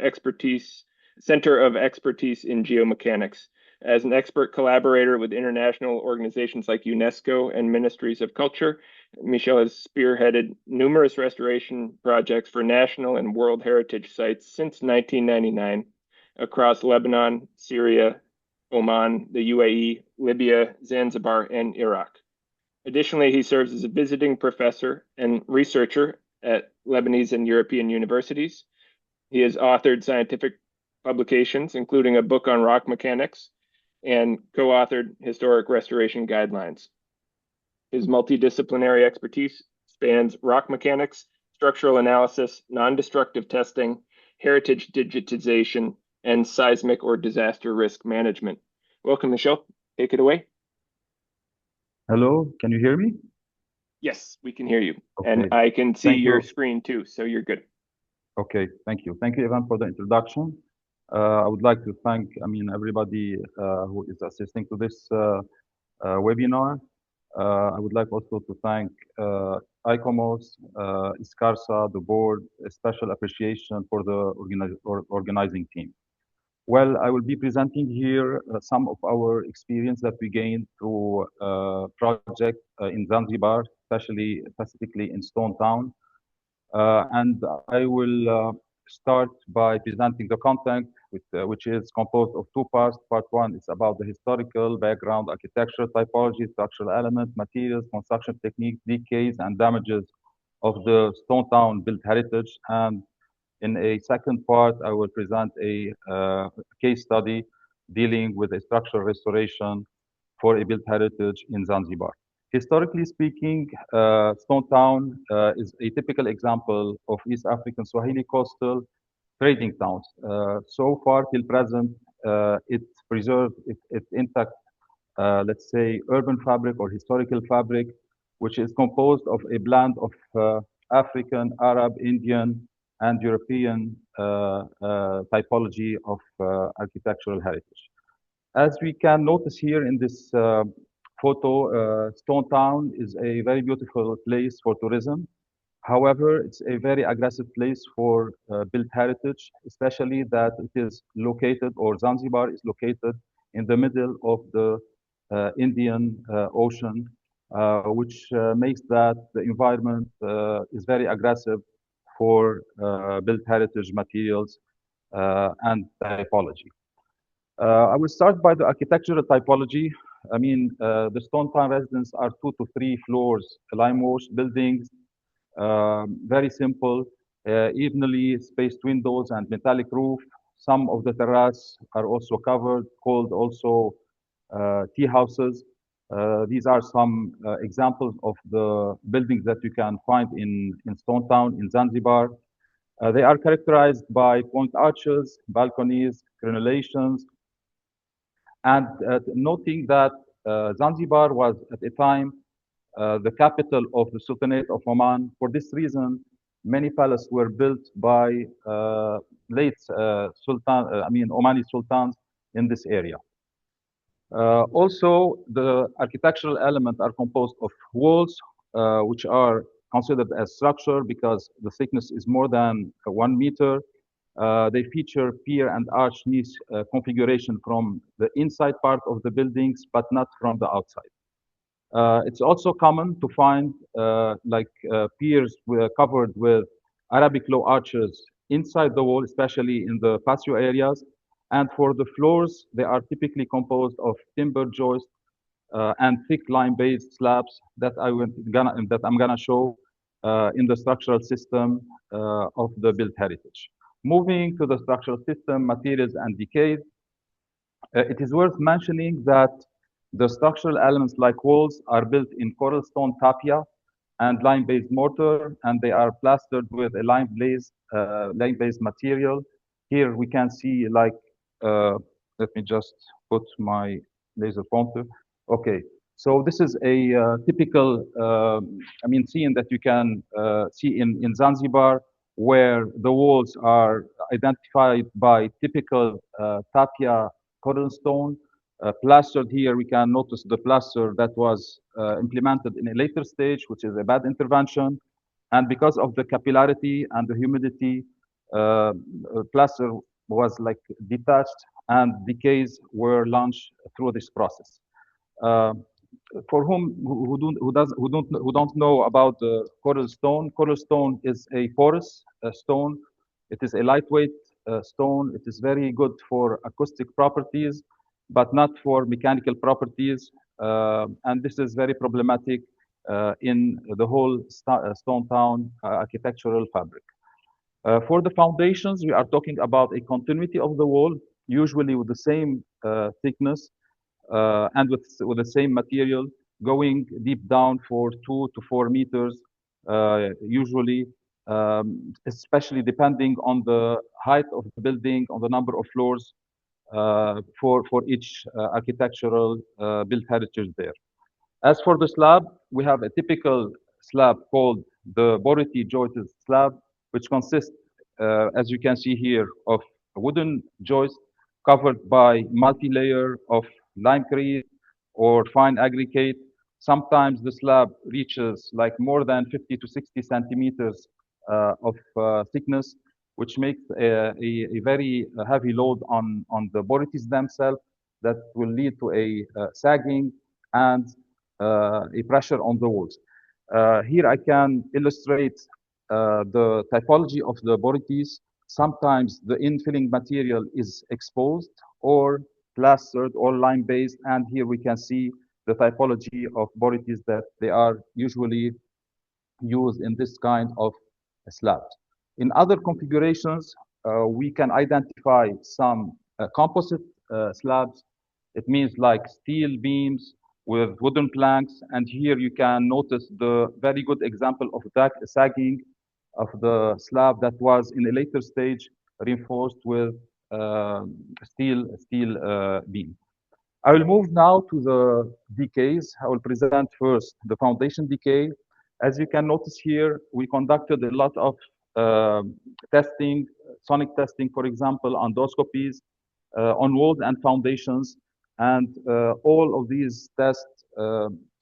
center of expertise in geomechanics. As an expert collaborator with international organizations like UNESCO and Ministries of Culture, Michelle has spearheaded numerous restoration projects for national and world heritage sites since 1999 across Lebanon, Syria, Oman, the UAE, Libya, Zanzibar, and Iraq. Additionally, he serves as a visiting professor and researcher at Lebanese and European universities. He has authored scientific publications, including a book on rock mechanics, and co-authored historic restoration guidelines. His multidisciplinary expertise spans rock mechanics, structural analysis, non-destructive testing, heritage digitization, and seismic or disaster risk management. Welcome, Michelle. Take it away. Hello, can you hear me? Yes, we can hear you. Okay. And I can see Thank your you. screen too, so you're good. Okay, thank you. Thank you, Ivan, for the introduction. I would like to thank, everybody who is assisting to this webinar. I would like also to thank ICOMOS, ISCARSA, the board, a special appreciation for the organizing team. Well, I will be presenting here some of our experience that we gained through project in Zanzibar, specifically in Stone Town. And I will start by presenting the content, which is composed of 2 parts. Part 1 is about the historical background, architecture, typology, structural elements, materials, construction techniques, decays, and damages of the Stone Town built heritage. And in a second part, I will present a case study dealing with a structural restoration for a built heritage in Zanzibar. Historically speaking, Stone Town is a typical example of East African Swahili coastal trading towns. So far till present, it preserved its intact, let's say, urban fabric or historical fabric, which is composed of a blend of African, Arab, Indian, and European typology of architectural heritage. As we can notice here in this photo, Stone Town is a very beautiful place for tourism. However, it's a very aggressive place for built heritage, especially that it is located, or Zanzibar is located in the middle of the Indian Ocean, which makes that the environment is very aggressive for built heritage materials and typology. I will start by the architectural typology. I mean, the Stone Town residents are 2 to 3 floors, lime-washed buildings, very simple, evenly spaced windows and metallic roof. Some of the terraces are also covered, called also tea houses. These are some examples of the buildings that you can find in Stone Town in Zanzibar. They are characterized by point arches, balconies, crenellations, and noting that Zanzibar was at a time the capital of the Sultanate of Oman. For this reason, many palaces were built by late Omani sultans in this area. Also, the architectural elements are composed of walls, which are considered as structure because the thickness is more than 1 meter. They feature pier and arch niche configuration from the inside part of the buildings, but not from the outside. It's also common to find piers covered with Arabic low arches inside the wall, especially in the patio areas. And for the floors, they are typically composed of timber joists and thick lime-based slabs that I'm gonna show in the structural system of the built heritage. Moving to the structural system, materials and decay, it is worth mentioning that the structural elements like walls are built in coral stone tapia and lime-based mortar, and they are plastered with a lime-based material. Here we can see let me just put my laser pointer. Okay, so this is a typical, scene that you can see in Zanzibar, where the walls are identified by typical tapia coral stone. Plastered here, we can notice the plaster that was implemented in a later stage, which is a bad intervention. And because of the capillarity and the humidity, plaster was like detached and decays were launched through this process. For who don't know about the coral stone is a porous stone. It is a lightweight stone. It is very good for acoustic properties, but not for mechanical properties. And this is very problematic in the whole Stone Town architectural fabric. For the foundations, we are talking about a continuity of the wall, usually with the same thickness and with the same material, going deep down for 2 to 4 meters, usually, especially depending on the height of the building, on the number of floors, for each architectural built heritage there. As for the slab, we have a typical slab called the Boriti jointed slab, which consists, as you can see here, of a wooden joist covered by multi-layer of limecrete or fine aggregate. Sometimes the slab reaches like more than 50 to 60 centimeters of thickness, which makes a very heavy load on the boritis themselves that will lead to a sagging and a pressure on the walls. Here I can illustrate the typology of the boritis. Sometimes the infilling material is exposed or plastered or lime-based, and here we can see the typology of boritis that they are usually used in this kind of slabs. In other configurations, we can identify some composite slabs. It means like steel beams with wooden planks, and here you can notice the very good example of that sagging of the slab that was in a later stage reinforced with steel beam. I will move now to the decays. I will present first the foundation decay. As you can notice here, we conducted a lot of testing, sonic testing, for example, endoscopies on walls and foundations. And all of these tests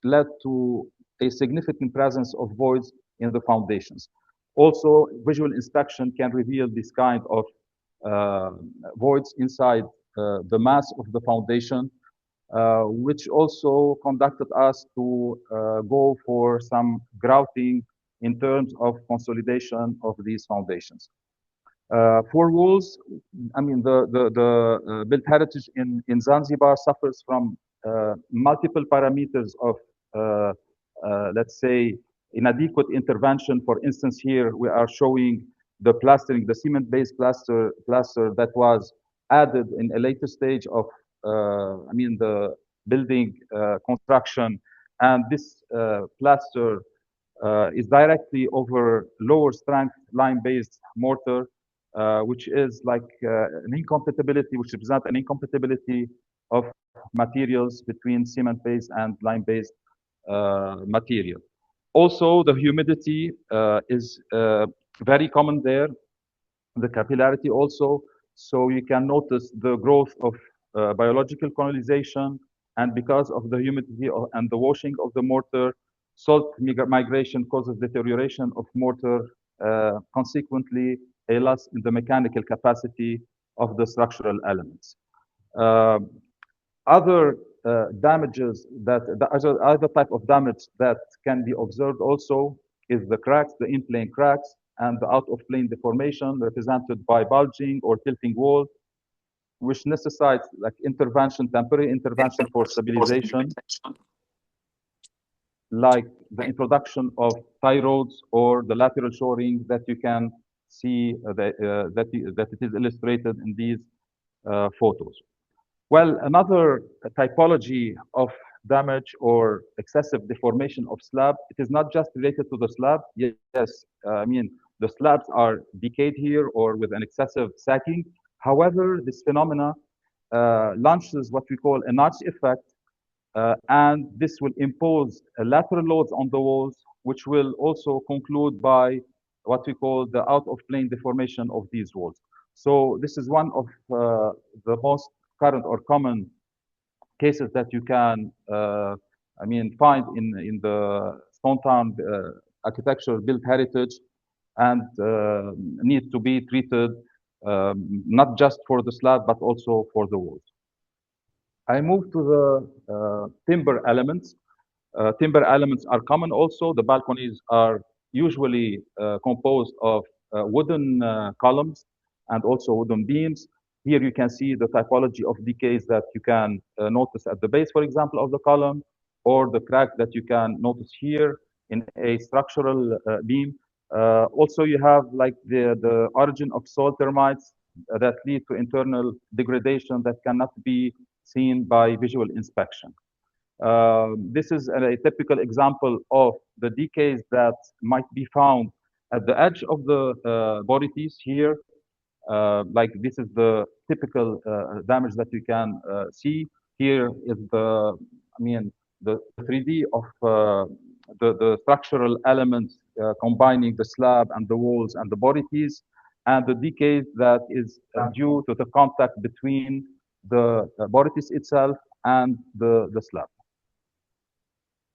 led to a significant presence of voids in the foundations. Also, visual inspection can reveal this kind of voids inside the mass of the foundation, which also conducted us to go for some grouting in terms of consolidation of these foundations. For walls, I mean, the built heritage in Zanzibar suffers from multiple parameters of, let's say, inadequate intervention. For instance, here we are showing the plastering, the cement-based plaster that was added in a later stage of, I mean, the building construction, and this plaster is directly over lower strength lime-based mortar, which is like an incompatibility, which represents an incompatibility of materials between cement-based and lime-based material. Also, the humidity is very common there, the capillarity also. So you can notice the growth of biological colonization, and because of the humidity and the washing of the mortar, salt migration causes deterioration of mortar, consequently a loss in the mechanical capacity of the structural elements. Other damages the other type of damage that can be observed also is the cracks, the in-plane cracks, and the out-of-plane deformation represented by bulging or tilting wall, which necessitates like intervention, temporary intervention for stabilization, like the introduction of tie rods or the lateral shoring that you can see that it is illustrated in these photos. Well, another typology of damage or excessive deformation of slab, it is not just related to the slab. Yes, I mean, the slabs are decayed here or with an excessive sacking. However, this phenomena launches what we call a notch effect, and this will impose lateral loads on the walls, which will also conclude by what we call the out-of-plane deformation of these walls. So this is one of the most current or common cases that you can, I mean, find in the Stone Town architecture built heritage, and need to be treated not just for the slab but also for the walls. I move to the timber elements. Timber elements are common also. The balconies are usually composed of wooden columns and also wooden beams. Here you can see the typology of decays that you can notice at the base, for example, of the column, or the crack that you can notice here in a structural beam. Also, you have like the origin of soil termites that lead to internal degradation that cannot be seen by visual inspection. This is a typical example of the decays that might be found at the edge of the body piece here. Like this is the typical damage that you can see. Here is the, I mean, the 3D of the structural elements combining the slab and the walls and the body piece, and the decay that is due to the contact between the body piece itself and the slab.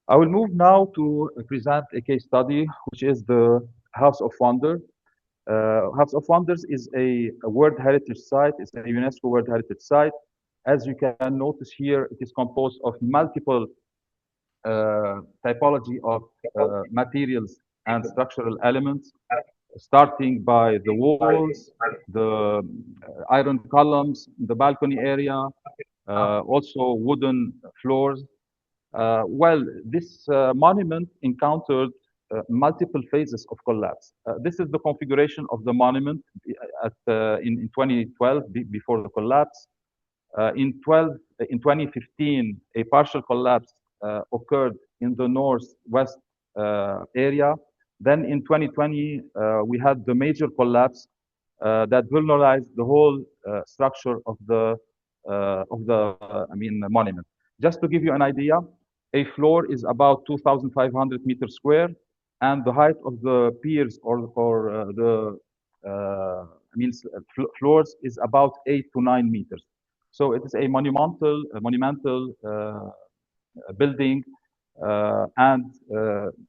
I will move now to present a case study, which is the House of Wonder. House of Wonders is a World Heritage Site. It's a UNESCO World Heritage Site. As you can notice here, it is composed of multiple typology of materials and structural elements, starting by the walls, the iron columns, the balcony area, also wooden floors. Well, this monument encountered multiple phases of collapse. This is the configuration of the monument in 2012, before the collapse. In 2015, a partial collapse occurred in the northwest area. Then in 2020, we had the major collapse that vulnerabilized the whole structure of the monument. Just to give you an idea, a floor is about 2,500 meters square, and the height of the piers or floors is about 8 to 9 meters. So it is a monumental building, and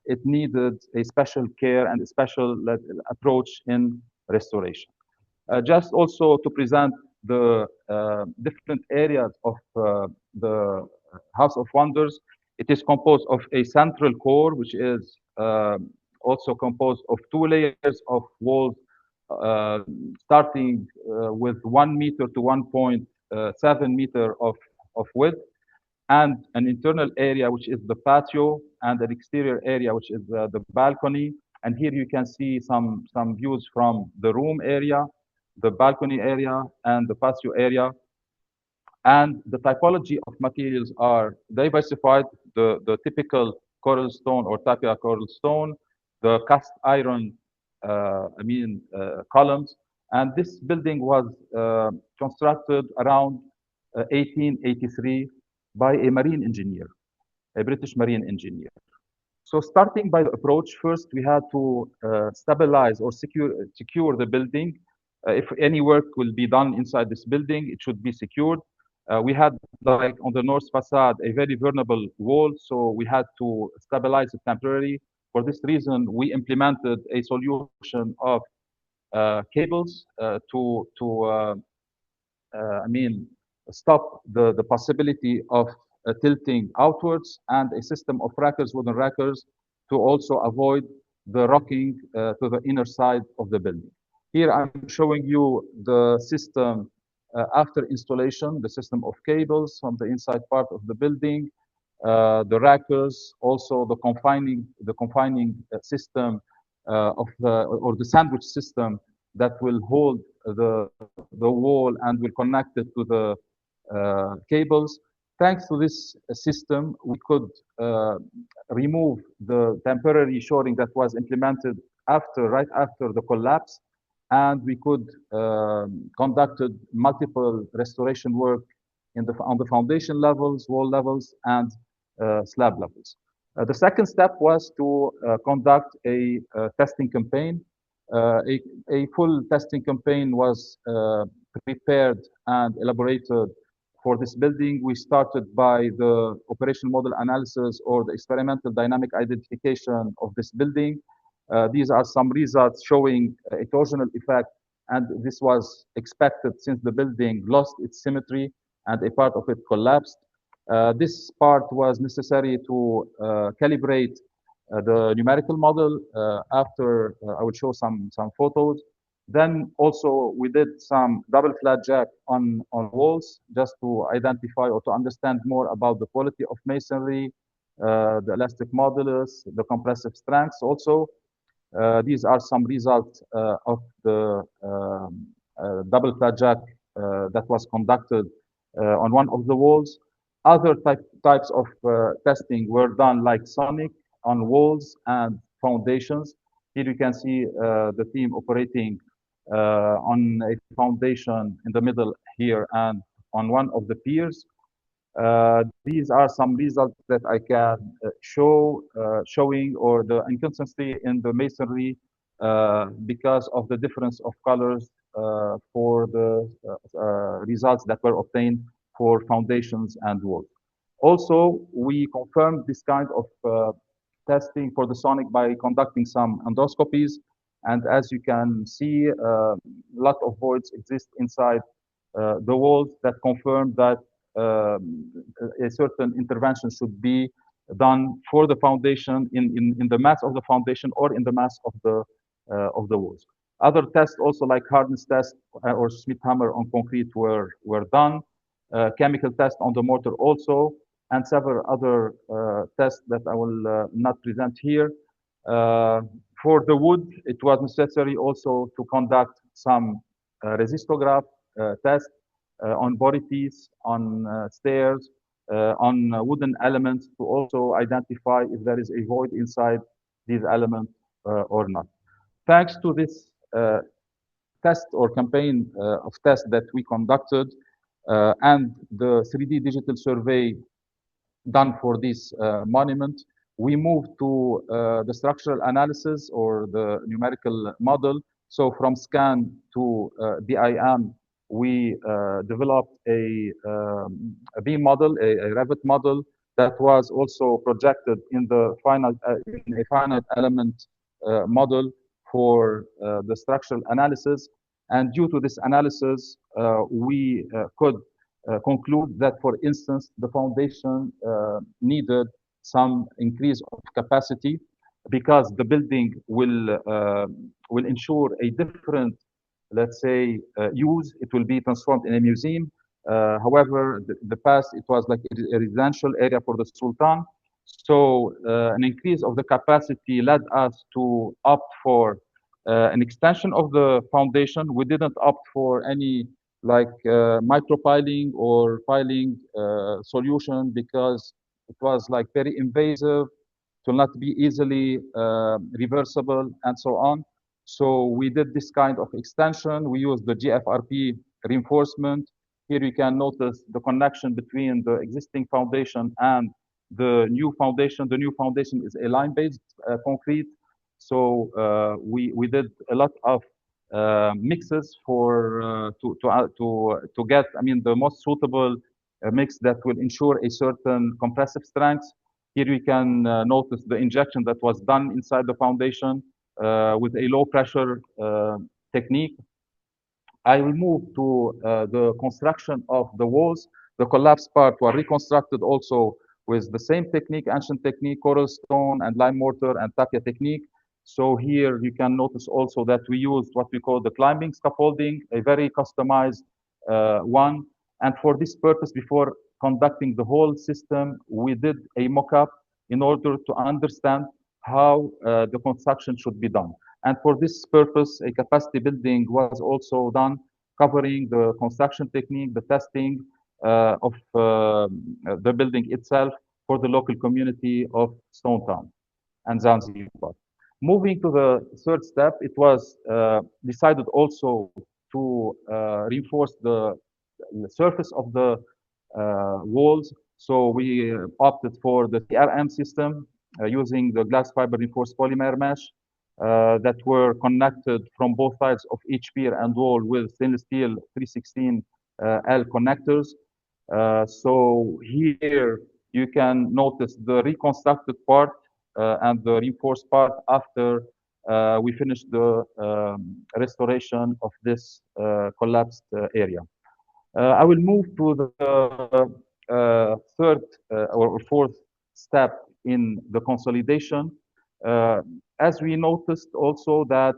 it needed a special care and a special approach in restoration. Just also to present the different areas of the House of Wonders, it is composed of a central core, which is also composed of 2 layers of walls starting with 1 meter to 1.7 meter of width, and an internal area, which is the patio, and an exterior area, which is the balcony. And here you can see some views from the room area, the balcony area, and the patio area. And the typology of materials are diversified: the typical coral stone or tapia coral stone, the cast iron columns. And this building was constructed around 1883 by a marine engineer, a British marine engineer. So starting by the approach, first we had to stabilize or secure the building. If any work will be done inside this building, it should be secured. We had, like on the north facade, a very vulnerable wall, so we had to stabilize it temporarily. For this reason, we implemented a solution of cables to stop the possibility of tilting outwards, and a system of rackers, wooden rackers, to also avoid the rocking to the inner side of the building. Here I'm showing you the system after installation, the system of cables from the inside part of the building, the rackers, also the confining system or the sandwich system that will hold the wall and will connect it to the cables. Thanks to this system, we could remove the temporary shoring that was implemented right after the collapse, and we could conducted multiple restoration work on the foundation levels, wall levels, and slab levels. The second step was to conduct a testing campaign. A full testing campaign was prepared and elaborated for this building. We started by the operational model analysis or the experimental dynamic identification of this building. These are some results showing a torsional effect, and this was expected since the building lost its symmetry and a part of it collapsed. This part was necessary to calibrate the numerical model. After I will show some photos. Then also we did some double flat jack on walls, just to identify or to understand more about the quality of masonry, the elastic modulus, the compressive strengths also. These are some results of the double flat jack that was conducted on one of the walls. Other types of testing were done, like sonic, on walls and foundations. Here you can see the team operating on a foundation in the middle here and on one of the piers. These are some results that I can showing or the inconsistency in the masonry because of the difference of colors for the results that were obtained for foundations and walls. Also, we confirmed this kind of testing for the sonic by conducting some endoscopies. And as you can see, a lot of voids exist inside the walls that confirm that a certain intervention should be done for the foundation in the mass of the foundation or in the mass of the walls. Other tests also, like hardness test or Smith-Hammer on concrete, were done. Chemical test on the mortar also, and several other tests that I will not present here. For the wood, it was necessary also to conduct some resistograph test on borites, on stairs, on wooden elements, to also identify if there is a void inside these elements or not. Thanks to this test or campaign of tests that we conducted and the 3D digital survey done for this monument, we moved to the structural analysis or the numerical model. So from scan to BIM, we developed a beam model, a Revit model that was also projected in the in a finite element model for the structural analysis. And due to this analysis, we could conclude that, for instance, the foundation needed some increase of capacity because the building will ensure a different, let's say, use. It will be transformed in a museum. However, the past, it was like a residential area for the Sultan. So an increase of the capacity led us to opt for an extension of the foundation. We didn't opt for any like micropiling or piling solution because it was like very invasive, it will not be easily reversible, and so on. So we did this kind of extension. We used the GFRP reinforcement. Here you can notice the connection between the existing foundation and the new foundation. The new foundation is a lime-based concrete. So we did a lot of mixes for to get, I mean, the most suitable mix that will ensure a certain compressive strength. Here you can notice the injection that was done inside the foundation with a low pressure technique. I will move to the construction of the walls. The collapsed part were reconstructed also with the same technique, ancient technique, coral stone and lime mortar and tapia technique. So here you can notice also that we used what we call the climbing scaffolding, a very customized one. And for this purpose, before conducting the whole system, we did a mock-up in order to understand how the construction should be done. And for this purpose, a capacity building was also done, covering the construction technique, the testing of the building itself for the local community of Stone Town and Zanzibar. Moving to the third step, it was decided also to reinforce the surface of the walls. So we opted for the TRM system using the glass fiber reinforced polymer mesh that were connected from both sides of each pier and wall with stainless steel 316L connectors. So here you can notice the reconstructed part and the reinforced part after we finished the restoration of this collapsed area. I will move to the third or fourth step in the consolidation. As we noticed also that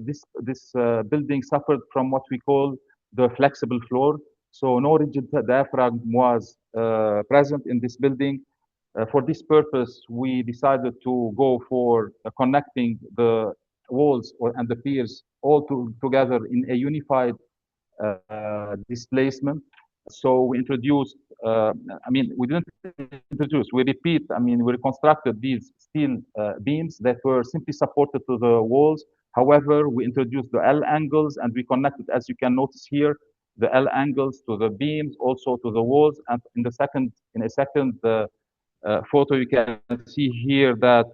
this building suffered from what we call the flexible floor. So no rigid diaphragm was present in this building. For this purpose, we decided to go for connecting the walls and the piers all together in a unified displacement. So we introduced, we didn't introduce, we repeat, we reconstructed these steel beams that were simply supported to the walls. However, we introduced the L angles and we connected, as you can notice here, the L angles to the beams, also to the walls. And in a second photo, you can see here that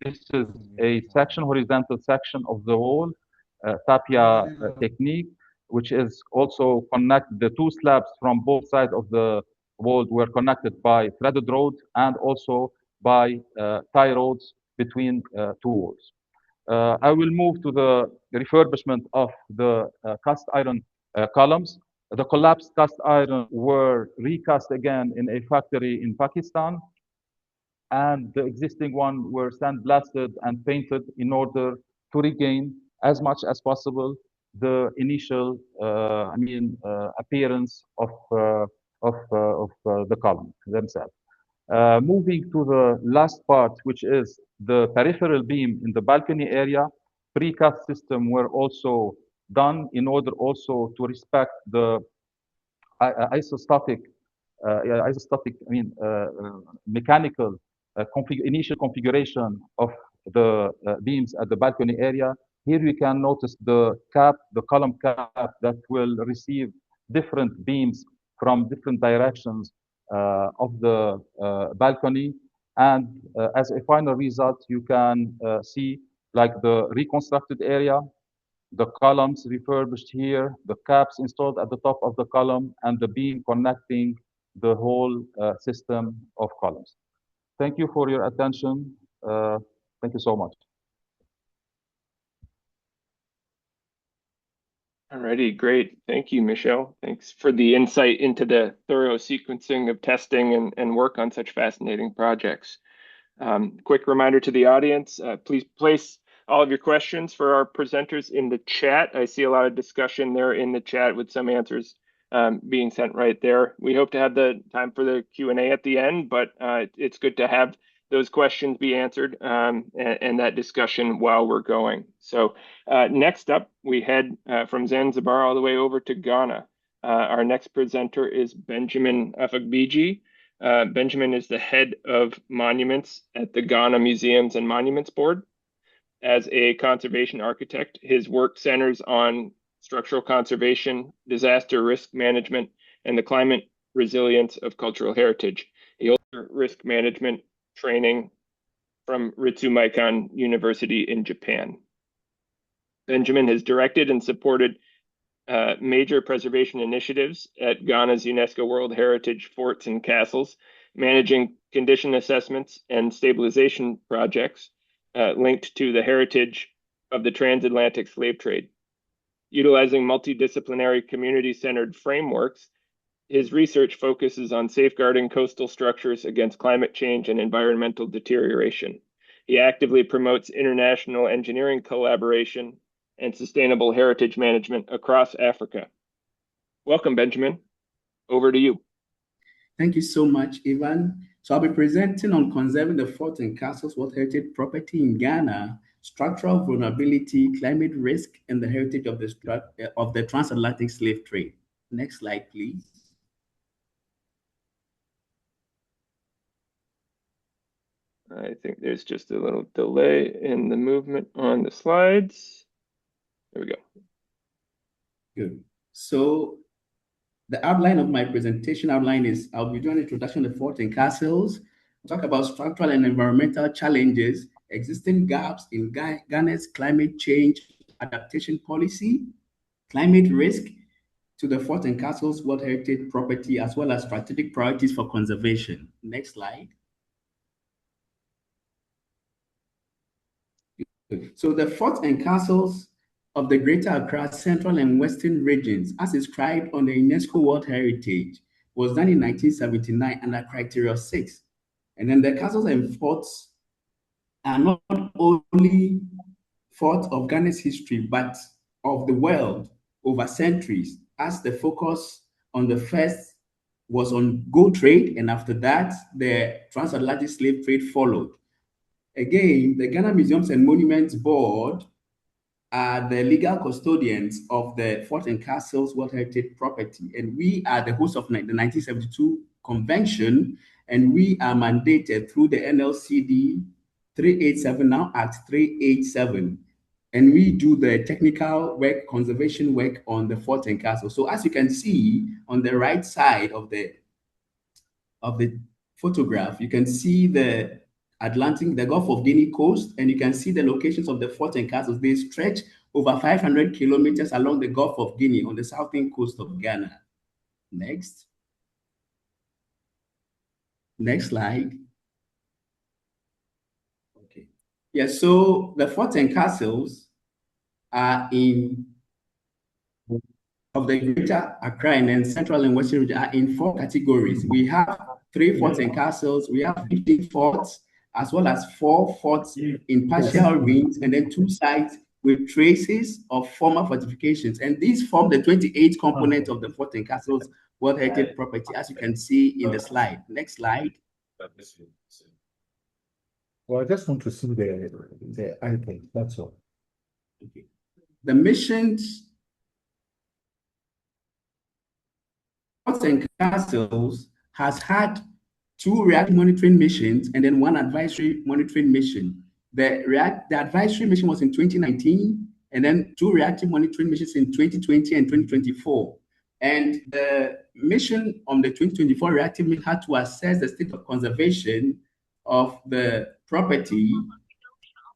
this is a horizontal section of the wall, tapia technique, which is also connected. The two slabs from both sides of the wall were connected by threaded rod and also by tie rods between two walls. I will move to the refurbishment of the cast iron columns. The collapsed cast iron were recast again in a factory in Pakistan, and the existing one were sandblasted and painted in order to regain as much as possible the initial, appearance of the column themselves. Moving to the last part, which is the peripheral beam in the balcony area, precast system were also done in order also to respect the mechanical initial configuration of the beams at the balcony area. Here we can notice the cap, the column cap that will receive different beams from different directions of the balcony. And as a final result, you can see like the reconstructed area, the columns refurbished here, the caps installed at the top of the column, and the beam connecting the whole system of columns. Thank you for your attention. Thank you so much. Alrighty, great. Thank you, Michel. Thanks for the insight into the thorough sequencing of testing and work on such fascinating projects. Quick reminder to the audience, please place all of your questions for our presenters in the chat. I see a lot of discussion there in the chat with some answers being sent right there. We hope to have the time for the Q&A at the end, but it's good to have those questions be answered and that discussion while we're going. So next up, we head from Zanzibar all the way over to Ghana. Our next presenter is Benjamin Afagbiji. Benjamin is the head of monuments at the Ghana Museums and Monuments Board. As a conservation architect, his work centers on structural conservation, disaster risk management, and the climate resilience of cultural heritage. He holds risk management training from Ritsumeikan University in Japan. Benjamin has directed and supported major preservation initiatives at Ghana's UNESCO World Heritage forts and castles, managing condition assessments and stabilization projects linked to the heritage of the transatlantic slave trade. Utilizing multidisciplinary community-centered frameworks, his research focuses on safeguarding coastal structures against climate change and environmental deterioration. He actively promotes international engineering collaboration and sustainable heritage management across Africa. Welcome, Benjamin. Over to you. Thank you so much, Ivan. So I'll be presenting on conserving the forts and castles World Heritage property in Ghana, structural vulnerability, climate risk, and the heritage of the transatlantic slave trade. Next slide, please. I think there's just a little delay in the movement on the slides. There we go. Good. So the outline of my presentation is I'll be doing an introduction to forts and castles, talk about structural and environmental challenges, existing gaps in Ghana's climate change adaptation policy, climate risk to the forts and castles World Heritage property, as well as strategic priorities for conservation. Next slide. So the forts and castles of the Greater Accra Central and Western regions, as inscribed on the UNESCO World Heritage, was done in 1979 under Criteria 6. And then the castles and forts are not only forts of Ghana's history, but of the world over centuries, as the focus on the first was on gold trade, and after that, the transatlantic slave trade followed. Again, the Ghana Museums and Monuments Board are the legal custodians of the Fort and Castles World Heritage property, and we are the host of the 1972 convention, and we are mandated through the NLCD 387, now Act 387, and we do the technical work, conservation work on the Fort and Castle. So as you can see on the right side of the photograph, you can see the Atlantic, the Gulf of Guinea coast, and you can see the locations of the forts and castles. They stretch over 500 kilometers along the Gulf of Guinea on the southern coast of Ghana. Next. Next slide. Okay. Yeah, so the forts and castles are of the Greater Accra and Central and Western region are in 4 categories. We have 3 forts and castles, we have 15 forts, as well as 4 forts in partial ruins, and then 2 sites with traces of former fortifications. And these form the 28 components of the Fort and Castles World Heritage property, as you can see in the slide. Next slide. Well, I just want to see the item, that's all. Okay. The missions Forts and Castles has had 2 reactive monitoring missions and then 1 advisory monitoring mission. The advisory mission was in 2019, and then 2 reactive monitoring missions in 2020 and 2024. And the mission on the 2024 reactive mission had to assess the state of conservation of the property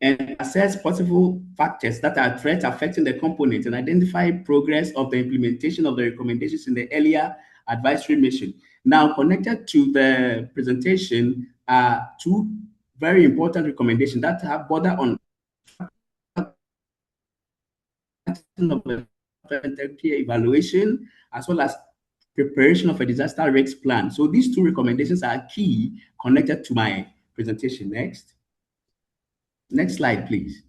and assess possible factors that are threats affecting the components and identify progress of the implementation of the recommendations in the earlier advisory mission. Now, connected to the presentation are 2 very important recommendations that have border on evaluation as well as preparation of a disaster risk plan. So these 2 recommendations are key connected to my presentation. Next slide, please.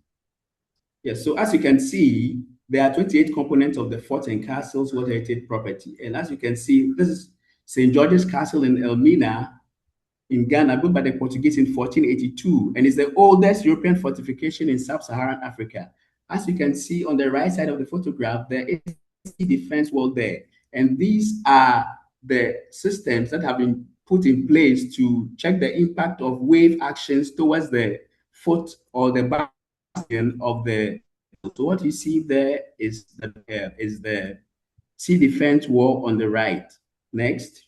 Yes, so as you can see, there are 28 components of the Fort and Castles World Heritage Property. And as you can see, this is St. George's Castle in Elmina in Ghana, built by the Portuguese in 1482, and is the oldest European fortification in sub-Saharan Africa. As you can see on the right side of the photograph, there is a defense wall there. And these are the systems that have been put in place to check the impact of wave actions towards the foot or the bastion of the. So what you see there is the sea defense wall on the right. Next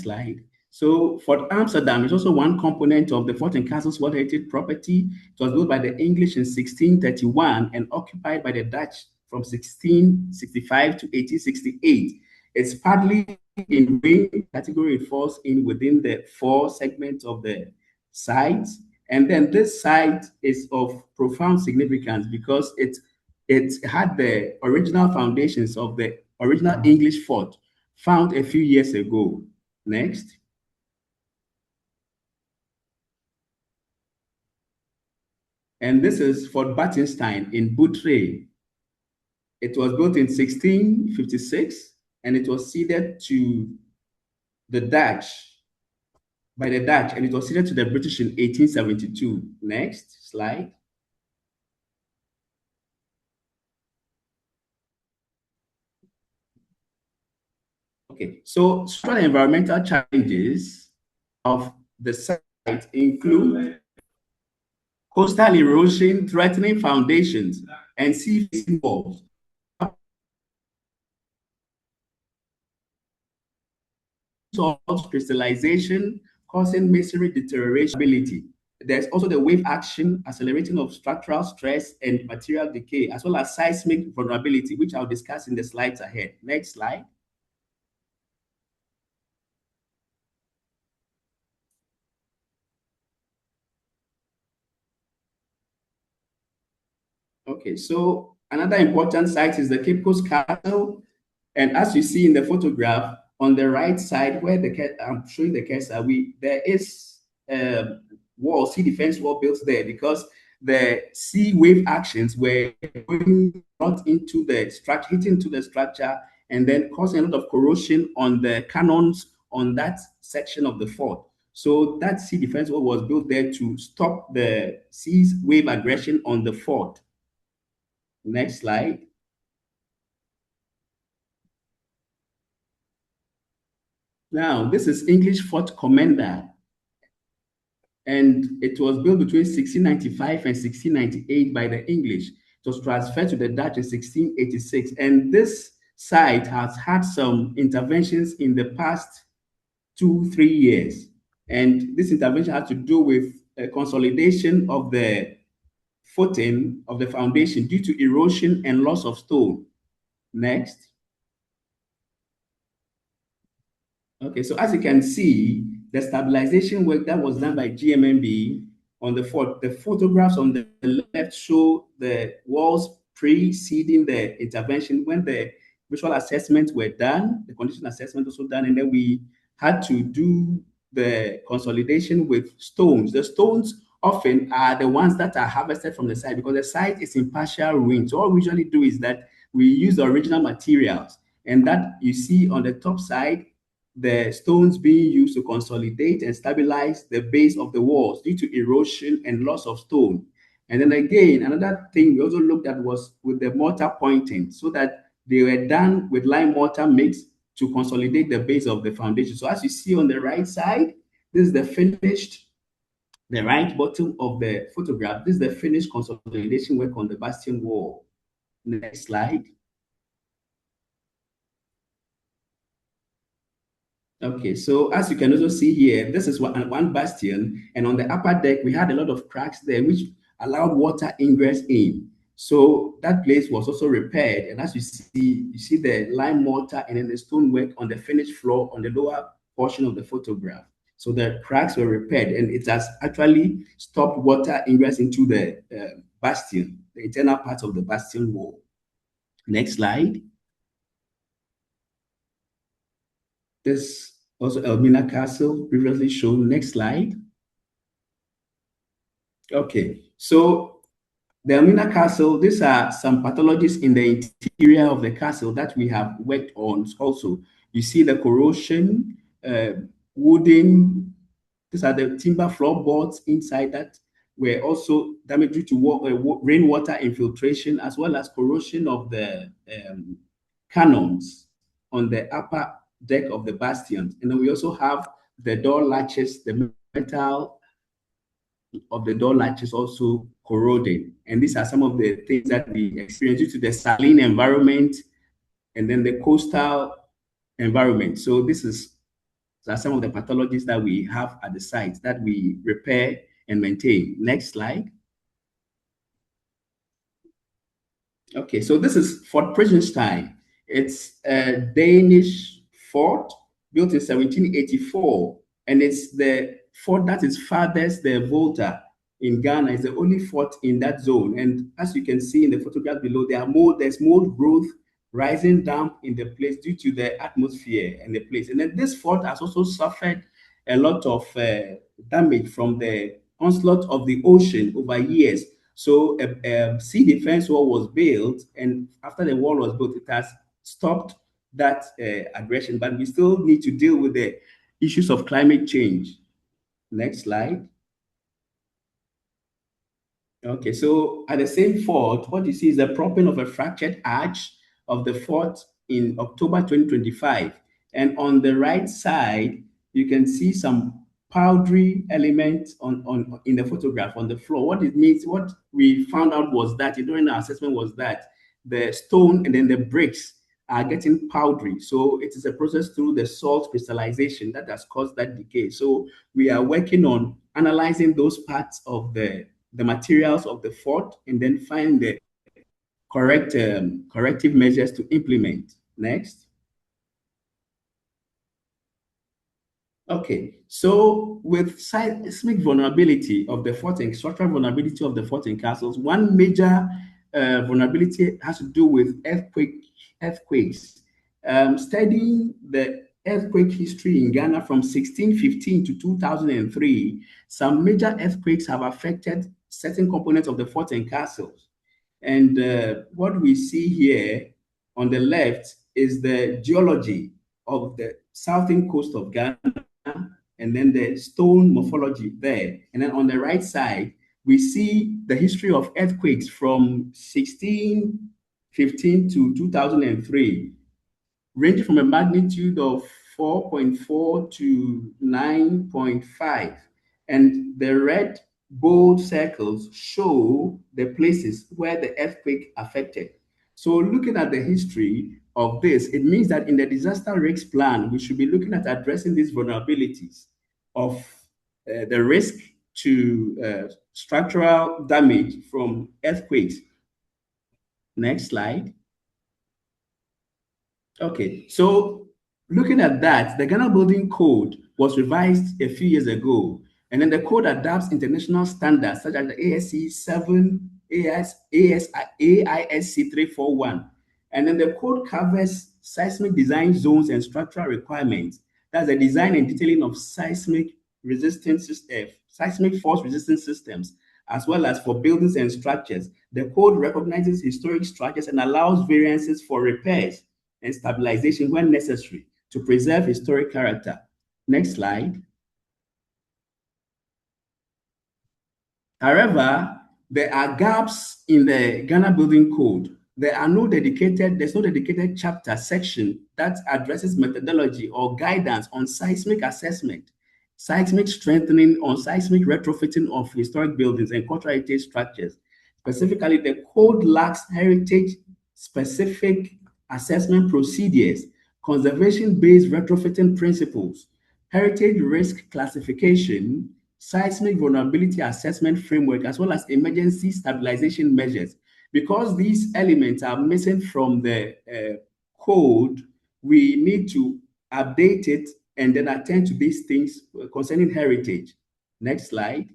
slide. So Fort Amsterdam is also one component of the Fort and Castles World Heritage Property. It was built by the English in 1631 and occupied by the Dutch from 1665 to 1868. It's partly in wing category. It falls in within the 4 segments of the sites. And then this site is of profound significance because it had the original foundations of the original English fort found a few years ago. Next. And this is Fort Bartenstein in Boutre. It was built in 1656 and it was ceded to the Dutch, by the Dutch, and it was ceded to the British in 1872. Next slide. Okay, so social and environmental challenges of the site include coastal erosion threatening foundations and sea-facing walls. Salt crystallization causing masonry deterioration. There's also the wave action, accelerating of structural stress and material decay, as well as seismic vulnerability, which I'll discuss in the slides ahead. Next slide. Okay, so another important site is the Cape Coast Castle. And as you see in the photograph, on the right side where I'm showing the cursor, there is a wall, sea defense wall built there because the sea wave actions were going not into the structure, hitting into the structure, and then causing a lot of corrosion on the cannons on that section of the fort. So that sea defense wall was built there to stop the sea wave aggression on the fort. Next slide. Now, this is English Fort Commander, and it was built between 1695 and 1698 by the English. It was transferred to the Dutch in 1686, and this site has had some interventions in the past 2-3 years. And this intervention has to do with a consolidation of the footing of the foundation due to erosion and loss of stone. Next. Okay, so as you can see, the stabilization work that was done by GMMB on the fort, the photographs on the left show the walls preceding the intervention when the visual assessments were done, the condition assessment also done, and then we had to do the consolidation with stones. The stones often are the ones that are harvested from the site because the site is in partial ruin. So what we usually do is that we use the original materials, and that you see on the top side, the stones being used to consolidate and stabilize the base of the walls due to erosion and loss of stone. And then again, another thing we also looked at was with the mortar pointing, so that they were done with lime mortar mix to consolidate the base of the foundation. So as you see on the right side, this is the finished, the right bottom of the photograph. This is the finished consolidation work on the bastion wall. Next slide. Okay, so as you can also see here, this is one bastion, and on the upper deck, we had a lot of cracks there, which allowed water ingress in. So that place was also repaired, and as you see the lime mortar and then the stonework on the finished floor on the lower portion of the photograph. So the cracks were repaired, and it has actually stopped water ingress into the bastion, the internal part of the bastion wall. Next slide. This Also, Elmina Castle, previously shown. Next slide. Okay, so the Elmina Castle, these are some pathologies in the interior of the castle that we have worked on also. You see the corrosion, wooden, these are the timber floorboards inside that were also damaged due to rainwater infiltration, as well as corrosion of the cannons on the upper deck of the bastions. And then we also have the door latches, the metal of the door latches also corroded. And these are some of the things that we experience due to the saline environment and then the coastal environment. So these are some of the pathologies that we have at the site that we repair and maintain. Next slide. Okay, so this is Fort Prinsenstein. It's a Danish fort built in 1784, and it's the fort that is farthest the Volta in Ghana. It's the only fort in that zone. And as you can see in the photograph below, there's mold growth rising damp in the place due to the atmosphere and the place. And then this fort has also suffered a lot of damage from the onslaught of the ocean over years. So a sea defense wall was built, and after the wall was built, it has stopped that aggression, but we still need to deal with the issues of climate change. Next slide. Okay, so at the same fort, what you see is the propping of a fractured arch of the fort in October 2025. And on the right side, you can see some powdery elements in the photograph on the floor. What it means, what we found out was that during our assessment was that the stone and then the bricks are getting powdery. So it is a process through the salt crystallization that has caused that decay. So we are working on analyzing those parts of the materials of the fort and then find the corrective measures to implement. Next. Okay, so with seismic vulnerability of the fort and structural vulnerability of the fort and castles, one major vulnerability has to do with earthquakes. Studying the earthquake history in Ghana from 1615 to 2003, some major earthquakes have affected certain components of the fort and castles. And what we see here on the left is the geology of the southern coast of Ghana, and then the stone morphology there. And then on the right side, we see the history of earthquakes from 1615 to 2003, ranging from a magnitude of 4.4 to 9.5. And the red bold circles show the places where the earthquake affected. So looking at the history of this, it means that in the disaster risk plan, we should be looking at addressing these vulnerabilities of the risk to structural damage from earthquakes. Next slide. Okay, so looking at that, the Ghana Building Code was revised a few years ago, and then the code adapts international standards such as the ASC 7, AISC 341. And then the code covers seismic design zones and structural requirements. That's the design and detailing of seismic force resistant systems, as well as for buildings and structures. The code recognizes historic structures and allows variances for repairs and stabilization when necessary to preserve historic character. Next slide. However, there are gaps in the Ghana Building Code. There's no dedicated chapter section that addresses methodology or guidance on seismic assessment, seismic strengthening, or seismic retrofitting of historic buildings and cultural heritage structures. Specifically, the code lacks heritage-specific assessment procedures, conservation-based retrofitting principles, heritage risk classification, seismic vulnerability assessment framework, as well as emergency stabilization measures. Because these elements are missing from the code, we need to update it and then attend to these things concerning heritage. Next slide.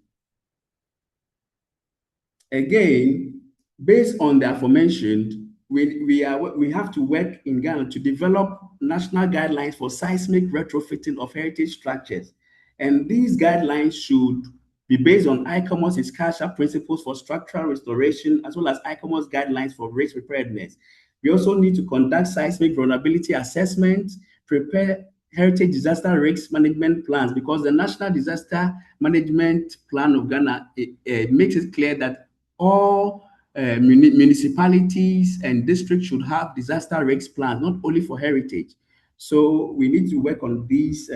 Again, based on the aforementioned, we have to work in Ghana to develop national guidelines for seismic retrofitting of heritage structures. And these guidelines should be based on ICOMOS ISCASA principles for structural restoration, as well as ICOMOS guidelines for risk preparedness. We also need to conduct seismic vulnerability assessment, prepare heritage disaster risk management plans, because the National Disaster Management Plan of Ghana makes it clear that all municipalities and districts should have disaster risk plans, not only for heritage. So we need to work on these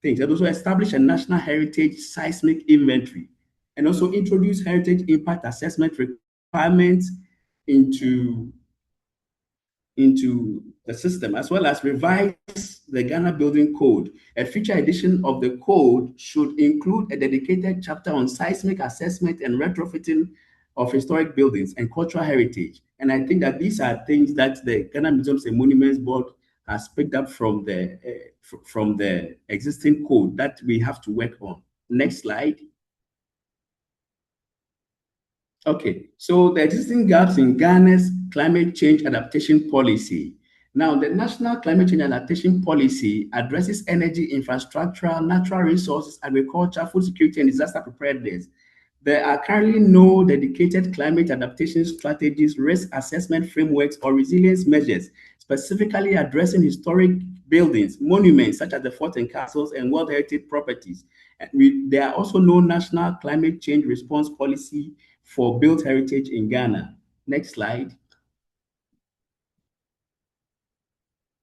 things, and also establish a national heritage seismic inventory, and also introduce heritage impact assessment requirements into the system, as well as revise the Ghana Building Code. A future edition of the code should include a dedicated chapter on seismic assessment and retrofitting of historic buildings and cultural heritage. And I think that these are things that the Ghana Museums and Monuments Board has picked up from the existing code that we have to work on. Next slide. Okay, so the existing gaps in Ghana's climate change adaptation policy. Now, the National Climate Change Adaptation Policy addresses energy, infrastructure, natural resources, agriculture, food security, and disaster preparedness. There are currently no dedicated climate adaptation strategies, risk assessment frameworks, or resilience measures specifically addressing historic buildings, monuments such as the forts and castles, and World Heritage properties. And there are also no national climate change response policy for built heritage in Ghana. Next slide.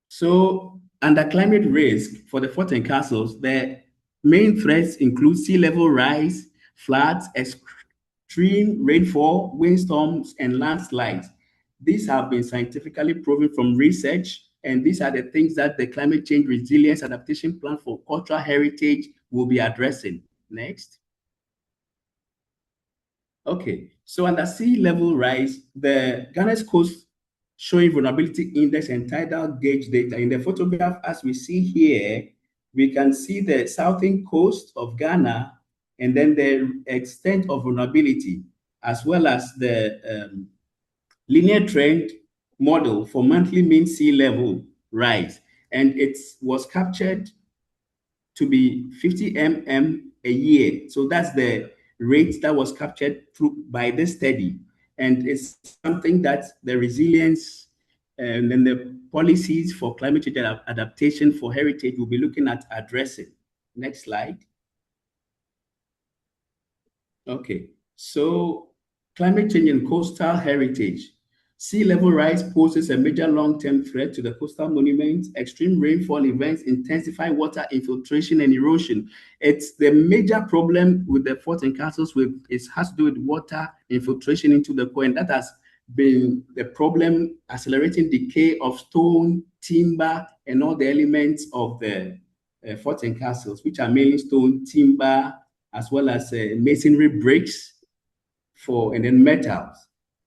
So, under climate risk for the forts and castles, the main threats include sea level rise, floods, extreme rainfall, windstorms, and landslides. These have been scientifically proven from research, and these are the things that the Climate Change Resilience Adaptation Plan for Cultural Heritage will be addressing. Next. Okay, so under sea level rise, the Ghana's coast showing vulnerability index and tidal gauge data. In the photograph, as we see here, we can see the southern coast of Ghana and then the extent of vulnerability, as well as the linear trend model for monthly mean sea level rise. And it was captured to be 50 mm a year. So that's the rate that was captured by this study. And it's something that the resilience and then the policies for climate change adaptation for heritage will be looking at addressing. Next slide. Okay, so climate change and coastal heritage. Sea level rise poses a major long-term threat to the coastal monuments. Extreme rainfall events intensify water infiltration and erosion. It's the major problem with the forts and castles. It has to do with water infiltration into the core, and that has been the problem, accelerating decay of stone, timber, and all the elements of the forts and castles, which are mainly stone, timber, as well as masonry bricks, and then metals.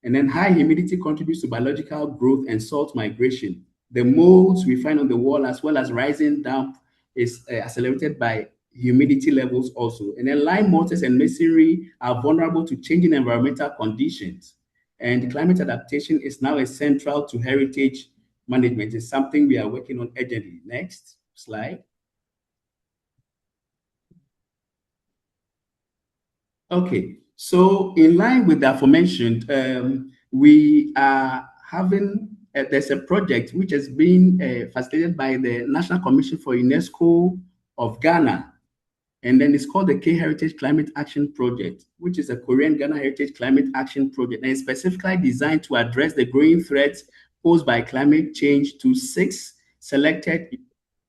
And then high humidity contributes to biological growth and salt migration. The molds we find on the wall, as well as rising damp, is accelerated by humidity levels also. And then lime mortars and masonry are vulnerable to changing environmental conditions. And climate adaptation is now essential to heritage management. It's something we are working on urgently. Next slide. Okay. So in line with the aforementioned, we are having, there's a project which has been facilitated by the National Commission for UNESCO of Ghana. And then it's called the K Heritage Climate Action Project, which is a Korean Ghana Heritage Climate Action Project. And it's specifically designed to address the growing threats posed by climate change to 6 selected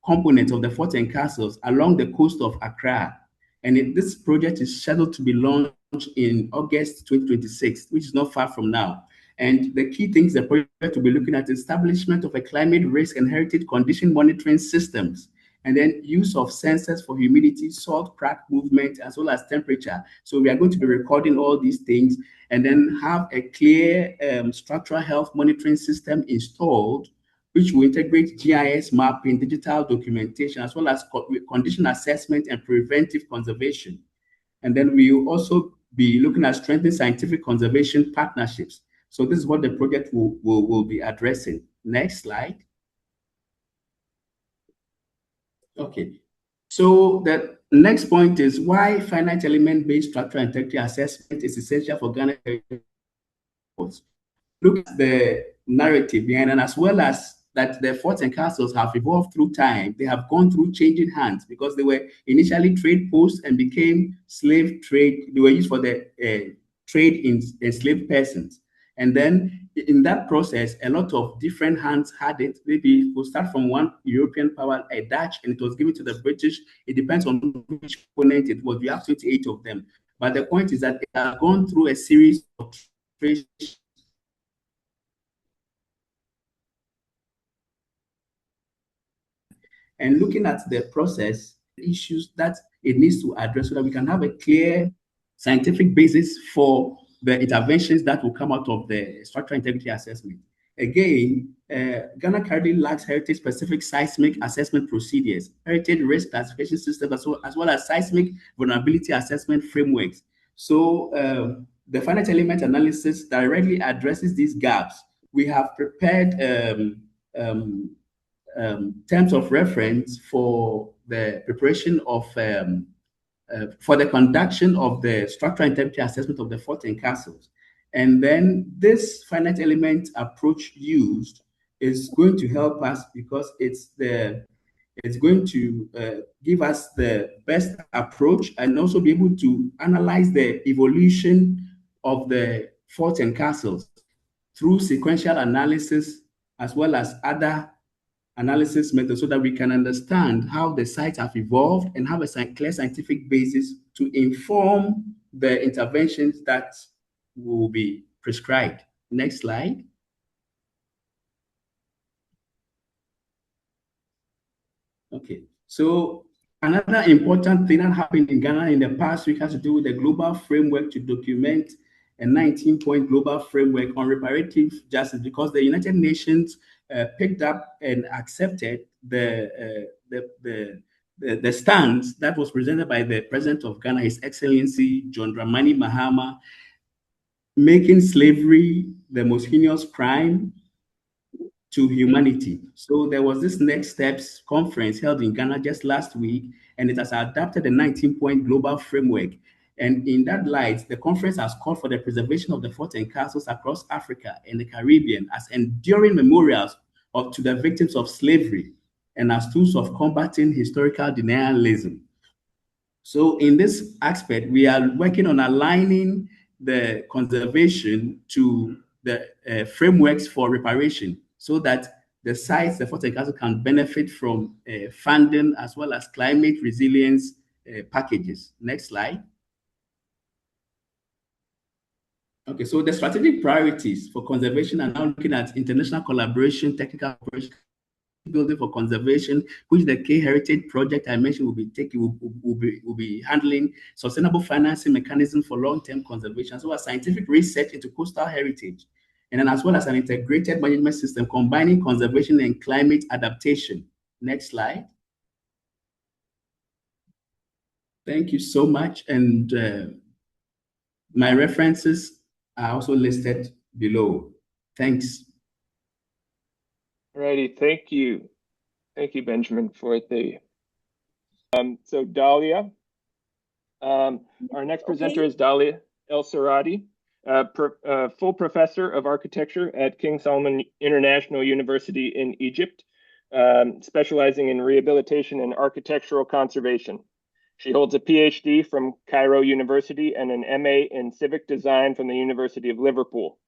components of the forts and castles along the coast of Accra. And this project is scheduled to be launched in August 2026, which is not far from now. And the key things the project will be looking at: establishment of a climate risk and heritage condition monitoring systems, and then use of sensors for humidity, salt, crack movement, as well as temperature. So we are going to be recording all these things, and then have a clear structural health monitoring system installed, which will integrate GIS mapping, digital documentation, as well as condition assessment and preventive conservation. And then we will also be looking at strengthening scientific conservation partnerships. So this is what the project will be addressing. Next slide. Okay. So the next point is why finite element-based structural integrity assessment is essential for Ghana. Look at the narrative behind, and as well as that the forts and castles have evolved through time. They have gone through changing hands because they were initially trade posts and became slave trade. They were used for the trade in enslaved persons. And then in that process, a lot of different hands had it. Maybe we'll start from one European power, a Dutch, and it was given to the British. It depends on which opponent it was. We have 28 of them. But the point is that it has gone through a series of trade. And looking at the process, issues that it needs to address so that we can have a clear scientific basis for the interventions that will come out of the structural integrity assessment. Again, Ghana currently lacks heritage-specific seismic assessment procedures, heritage risk classification systems, as well as seismic vulnerability assessment frameworks. So the finite element analysis directly addresses these gaps. We have prepared terms of reference for the preparation of for the conduction of the structural integrity assessment of the fort and castles. And then this finite element approach used is going to help us because it's going to give us the best approach and also be able to analyze the evolution of the forts and castles through sequential analysis as well as other analysis methods so that we can understand how the sites have evolved and have a clear scientific basis to inform the interventions that will be prescribed. Next slide. Okay, so another important thing that happened in Ghana in the past week has to do with the global framework to document a 19-point global framework on reparative justice because the United Nations picked up and accepted the stance that was presented by the President of Ghana, His Excellency John Dramani Mahama, making slavery the most heinous crime to humanity. So there was this Next Steps conference held in Ghana just last week, and it has adopted a 19-point global framework. And in that light, the conference has called for the preservation of the forts and castles across Africa and the Caribbean as enduring memorials to the victims of slavery and as tools of combating historical denialism. So in this aspect, we are working on aligning the conservation to the frameworks for reparation so that the sites, the forts and castles can benefit from funding as well as climate resilience packages. Next slide. Okay, so the strategic priorities for conservation are now looking at international collaboration, technical cooperation, building for conservation, which the K Heritage project I mentioned will be taking, will be handling sustainable financing mechanism for long-term conservation, as well as scientific research into coastal heritage, and then as well as an integrated management system combining conservation and climate adaptation. Next slide. Thank you so much. And my references are also listed below. Thanks. Alrighty, thank you. Thank you, Benjamin, for the so Dalia. Our next presenter is Dalia El-Seradi, full professor of architecture at King Salman International University in Egypt, specializing in rehabilitation and architectural conservation. She holds a PhD from Cairo University and an MA in civic design from the University of Liverpool.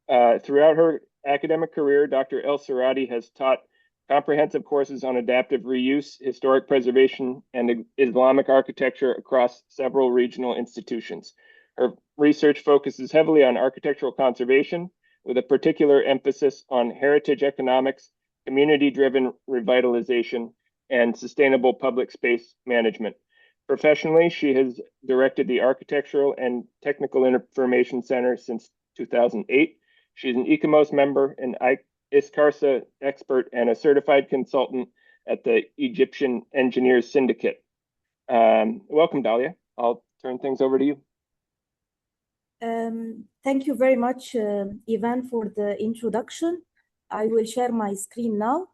Throughout her academic career, Dr. El-Seradi has taught comprehensive courses on adaptive reuse, historic preservation, and Islamic architecture across several regional institutions. Her research focuses heavily on architectural conservation, with a particular emphasis on heritage economics, community-driven revitalization, and sustainable public space management. Professionally, she has directed the Architectural and Technical Information Center since 2008. She's an ICOMOS member, an ISCARSA expert, and a certified consultant at the Egyptian Engineers Syndicate. Welcome, Dalia. I'll turn things over to you. Thank you very much, Ivan, for the introduction. I will share my screen now.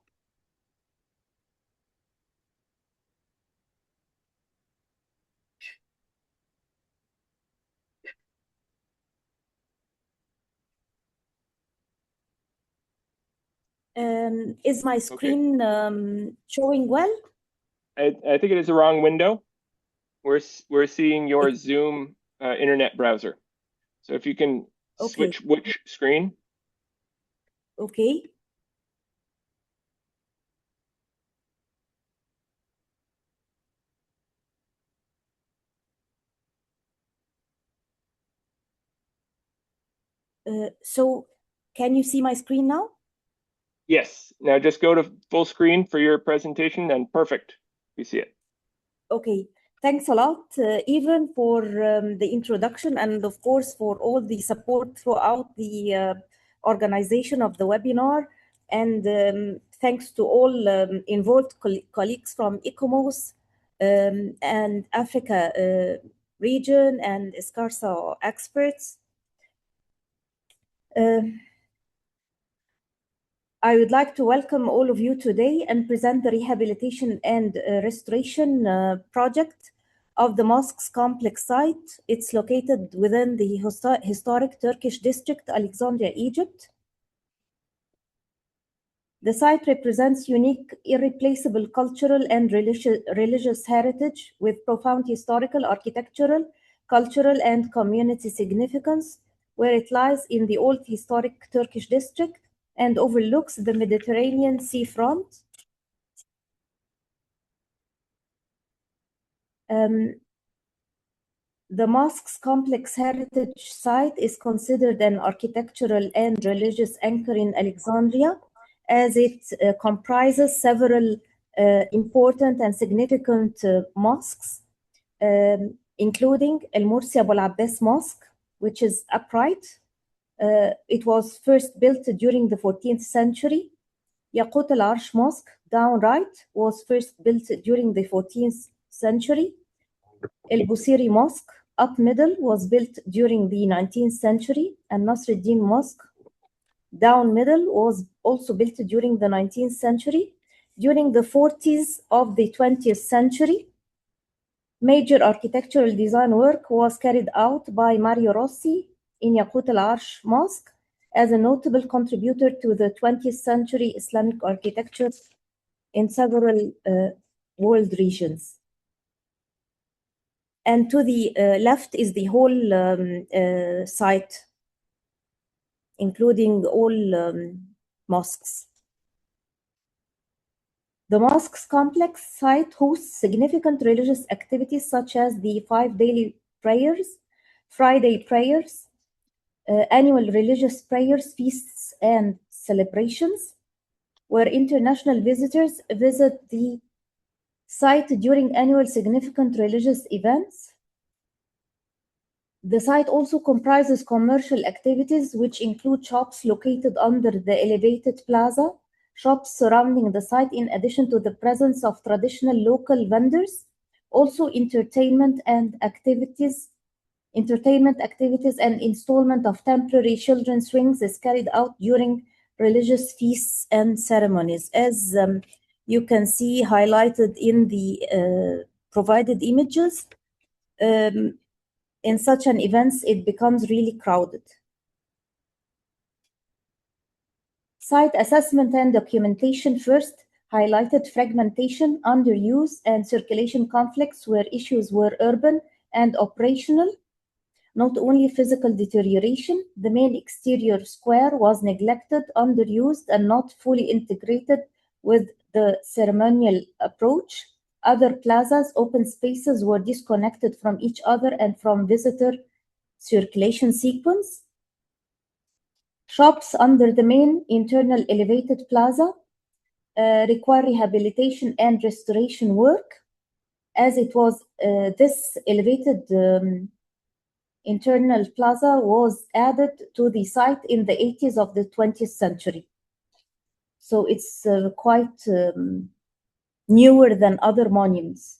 Is my screen showing well? I think it is the wrong window. We're seeing your Zoom internet browser. So if you can switch which screen. Okay. So can you see my screen now? Yes. Now just go to full screen for your presentation and perfect. We see it. Okay. Thanks a lot, Evan, for the introduction and of course for all the support throughout the organization of the webinar. And thanks to all involved colleagues from ICOMOS and Africa region and ISCARSA experts. I would like to welcome all of you today and present the rehabilitation and restoration project of the mosques complex site. It's located within the historic Turkish district, Alexandria, Egypt. The site represents unique, irreplaceable cultural and religious heritage with profound historical, architectural, cultural, and community significance, where it lies in the old historic Turkish district and overlooks the Mediterranean seafront. The mosque's complex heritage site is considered an architectural and religious anchor in Alexandria, as it comprises several important and significant mosques, including El Mursi Abu al-Abbas Mosque, which is upright. It was first built during the 14th century. Yaqut al-Arsh Mosque, downright, was first built during the 14th century. El Busiri Mosque, up middle, was built during the 19th century, and Nasruddin Mosque, down middle, was also built during the 19th century. During the 40s of the 20th century, major architectural design work was carried out by Mario Rossi in Yaqut al-Arsh Mosque as a notable contributor to the 20th century Islamic architecture in several world regions. And to the left is the whole site, including all mosques. The mosque's complex site hosts significant religious activities such as the 5 daily prayers, Friday prayers, annual religious prayers, feasts, and celebrations, where international visitors visit the site during annual significant religious events. The site also comprises commercial activities, which include shops located under the elevated plaza, shops surrounding the site, in addition to the presence of traditional local vendors. Also, entertainment activities and installment of temporary children's swings is carried out during religious feasts and ceremonies. As you can see highlighted in the provided images, in such an event, it becomes really crowded. Site assessment and documentation first highlighted fragmentation, underuse, and circulation conflicts where issues were urban and operational. Not only physical deterioration, the main exterior square was neglected, underused, and not fully integrated with the ceremonial approach. Other plazas, open spaces were disconnected from each other and from visitor circulation sequence. Shops under the main internal elevated plaza require rehabilitation and restoration work, as it was this elevated internal plaza was added to the site in the 80s of the 20th century. So it's quite newer than other monuments,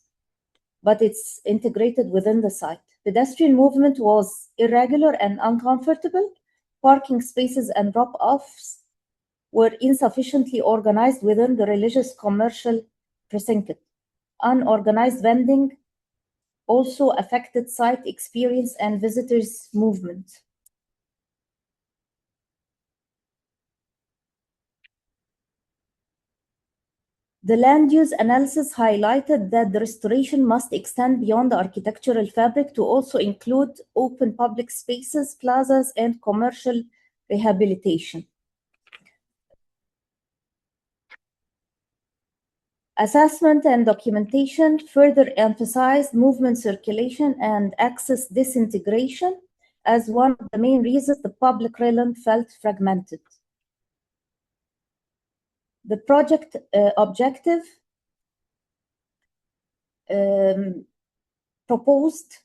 but it's integrated within the site. Pedestrian movement was irregular and uncomfortable. Parking spaces and drop-offs were insufficiently organized within the religious commercial precinct. Unorganized vending also affected site experience and visitors' movement. The land use analysis highlighted that the restoration must extend beyond the architectural fabric to also include open public spaces, plazas, and commercial rehabilitation. Assessment and documentation further emphasized movement circulation and access disintegration as one of the main reasons the public realm felt fragmented. The project objective proposed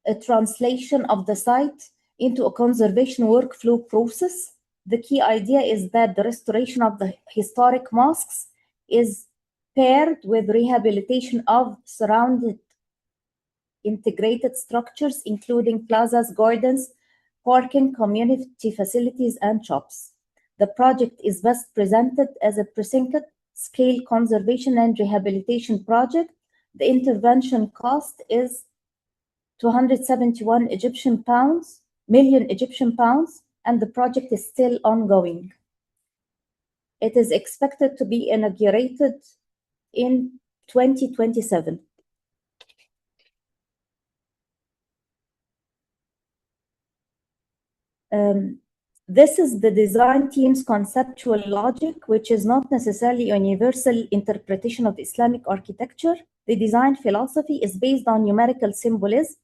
a translation of the site into a conservation workflow process. The key idea is that the restoration of the historic mosques is paired with rehabilitation of surrounded integrated structures, including plazas, gardens, parking, community facilities, and shops. The project is best presented as a precinct-scale conservation and rehabilitation project. The intervention cost is 271 million Egyptian pounds, and the project is still ongoing. It is expected to be inaugurated in 2027. This is the design team's conceptual logic, which is not necessarily a universal interpretation of Islamic architecture. The design philosophy is based on numerical symbolism,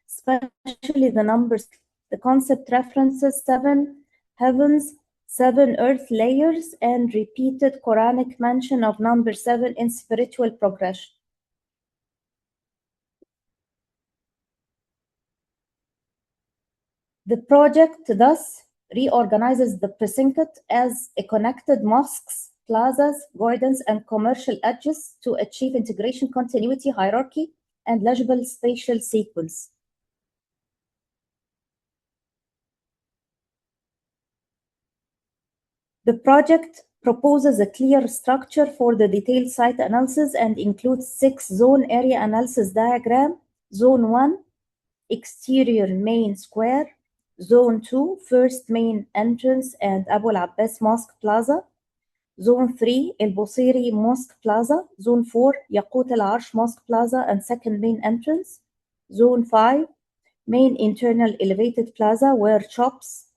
especially the numbers. The concept references 7 heavens, 7 earth layers, and repeated Quranic mention of number 7 in spiritual progression. The project thus reorganizes the precinct as a connected mosques, plazas, gardens, and commercial edges to achieve integration, continuity, hierarchy, and legible spatial sequence. The project proposes a clear structure for the detailed site analysis and includes 6 zone area analysis diagram. Zone 1, exterior main square. Zone 2, first main entrance and Abu al-Abbas Mosque Plaza. Zone 3, El Busiri Mosque Plaza. Zone 4, Yaqut al-Arsh Mosque Plaza and second main entrance. Zone 5, main internal elevated plaza where shops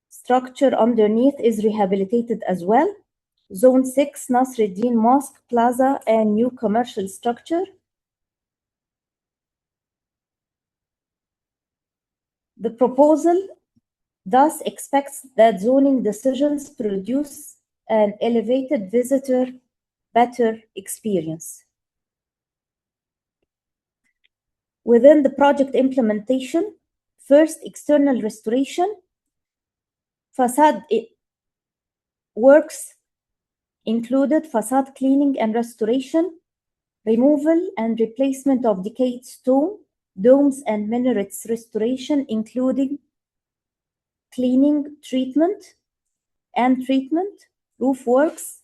structure underneath is rehabilitated as well. Zone 6, Nasreddin Mosque Plaza and new commercial structure. The proposal thus expects that zoning decisions produce an elevated visitor better experience. Within the project implementation, first, external restoration. Facade works included facade cleaning and restoration, removal and replacement of decayed stone, domes and minarets restoration, including cleaning, treatment, roof works,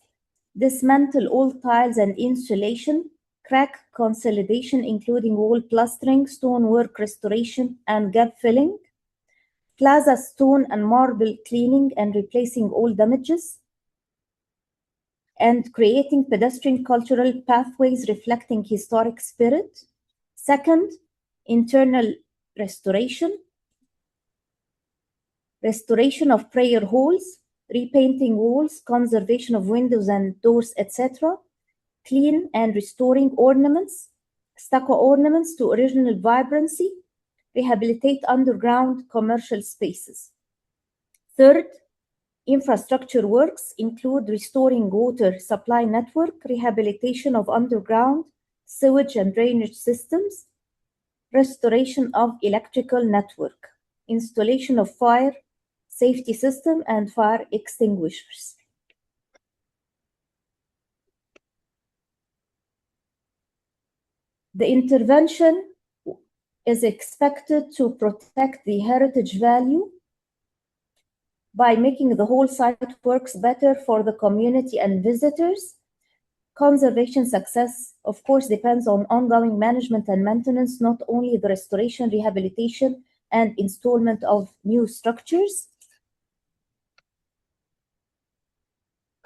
dismantle all tiles and insulation, crack consolidation, including wall plastering, stonework restoration, and gap filling, plaza stone and marble cleaning and replacing all damages, and creating pedestrian cultural pathways reflecting historic spirit. Second, internal restoration of prayer halls, repainting walls, conservation of windows and doors, etc. Clean and restoring ornaments, stucco ornaments to original vibrancy, rehabilitate underground commercial spaces. Third, infrastructure works include restoring water supply network, rehabilitation of underground sewage and drainage systems, restoration of electrical network, installation of fire safety system and fire extinguishers. The intervention is expected to protect the heritage value by making the whole site works better for the community and visitors. Conservation success, of course, depends on ongoing management and maintenance, not only the restoration, rehabilitation, and installment of new structures.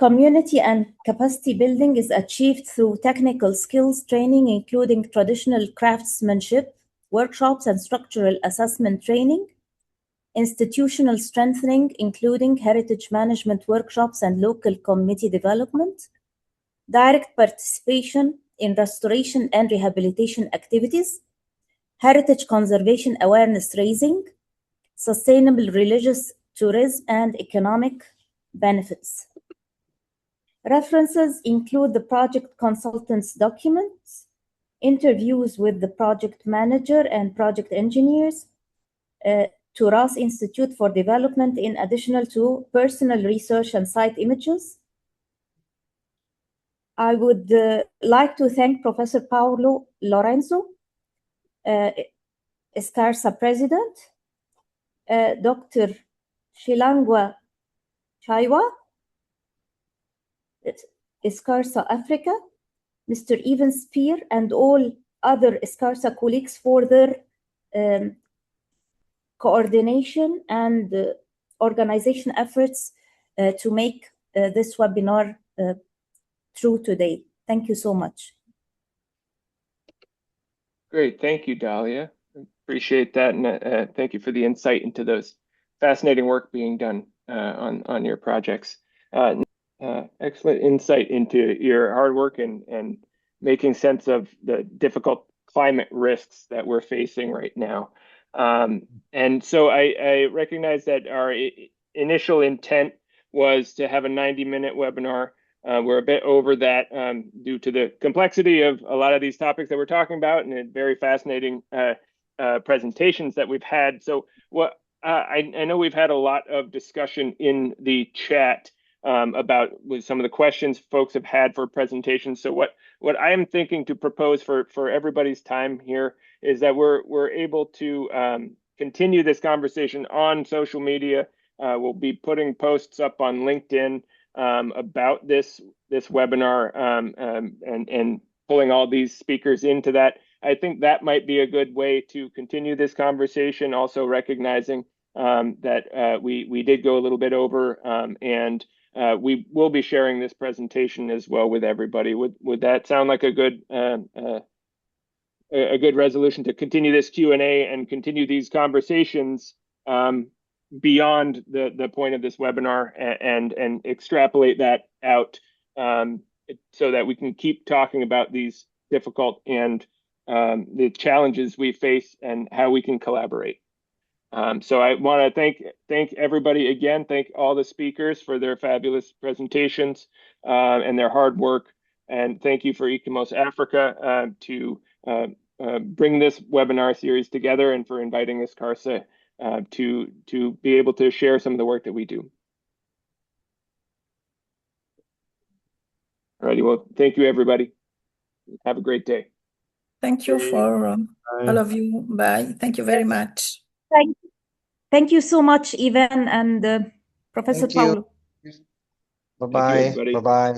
Community and capacity building is achieved through technical skills training, including traditional craftsmanship, workshops and structural assessment training, institutional strengthening, including heritage management workshops and local community development, direct participation in restoration and rehabilitation activities, heritage conservation awareness raising, sustainable religious tourism, and economic benefits. References include the project consultant's documents, interviews with the project manager and project engineers, Turas Institute for Development, in addition to personal research and site images. I would like to thank Professor Paulo Lorenzo, ISCARSA President, Dr. Shilangwa Chaiwa, ISCARSA Africa, Mr. Evan Spear, and all other ISCARSA colleagues for their coordination and organization efforts to make this webinar true today. Thank you so much. Great, thank you, Dalia. Appreciate that, and thank you for the insight into those fascinating work being done on your projects. Excellent insight into your hard work and making sense of the difficult climate risks that we're facing right now. And so I recognize that our initial intent was to have a 90-minute webinar. We're a bit over that due to the complexity of a lot of these topics that we're talking about and the very fascinating presentations that we've had. So what I know we've had a lot of discussion in the chat about with some of the questions folks have had for presentations. So what I am thinking to propose for everybody's time here is that we're able to continue this conversation on social media. We'll be putting posts up on LinkedIn about this webinar and pulling all these speakers into that. I think that might be a good way to continue this conversation, also recognizing that we did go a little bit over and we will be sharing this presentation as well with everybody. Would that sound like a good resolution to continue this Q&A and continue these conversations beyond the point of this webinar and extrapolate that out so that we can keep talking about these difficult and the challenges we face and how we can collaborate. So I want to thank everybody again, thank all the speakers for their fabulous presentations and their hard work. And thank you for ICOMOS Africa to bring this webinar series together and for inviting ISCARSA to be able to share some of the work that we do. Alrighty, well, thank you, everybody. Have a great day. Thank you for all of you. Bye. Thank you very much. Thank you so much, Ivan and Professor Paulo. Bye-bye. Bye-bye.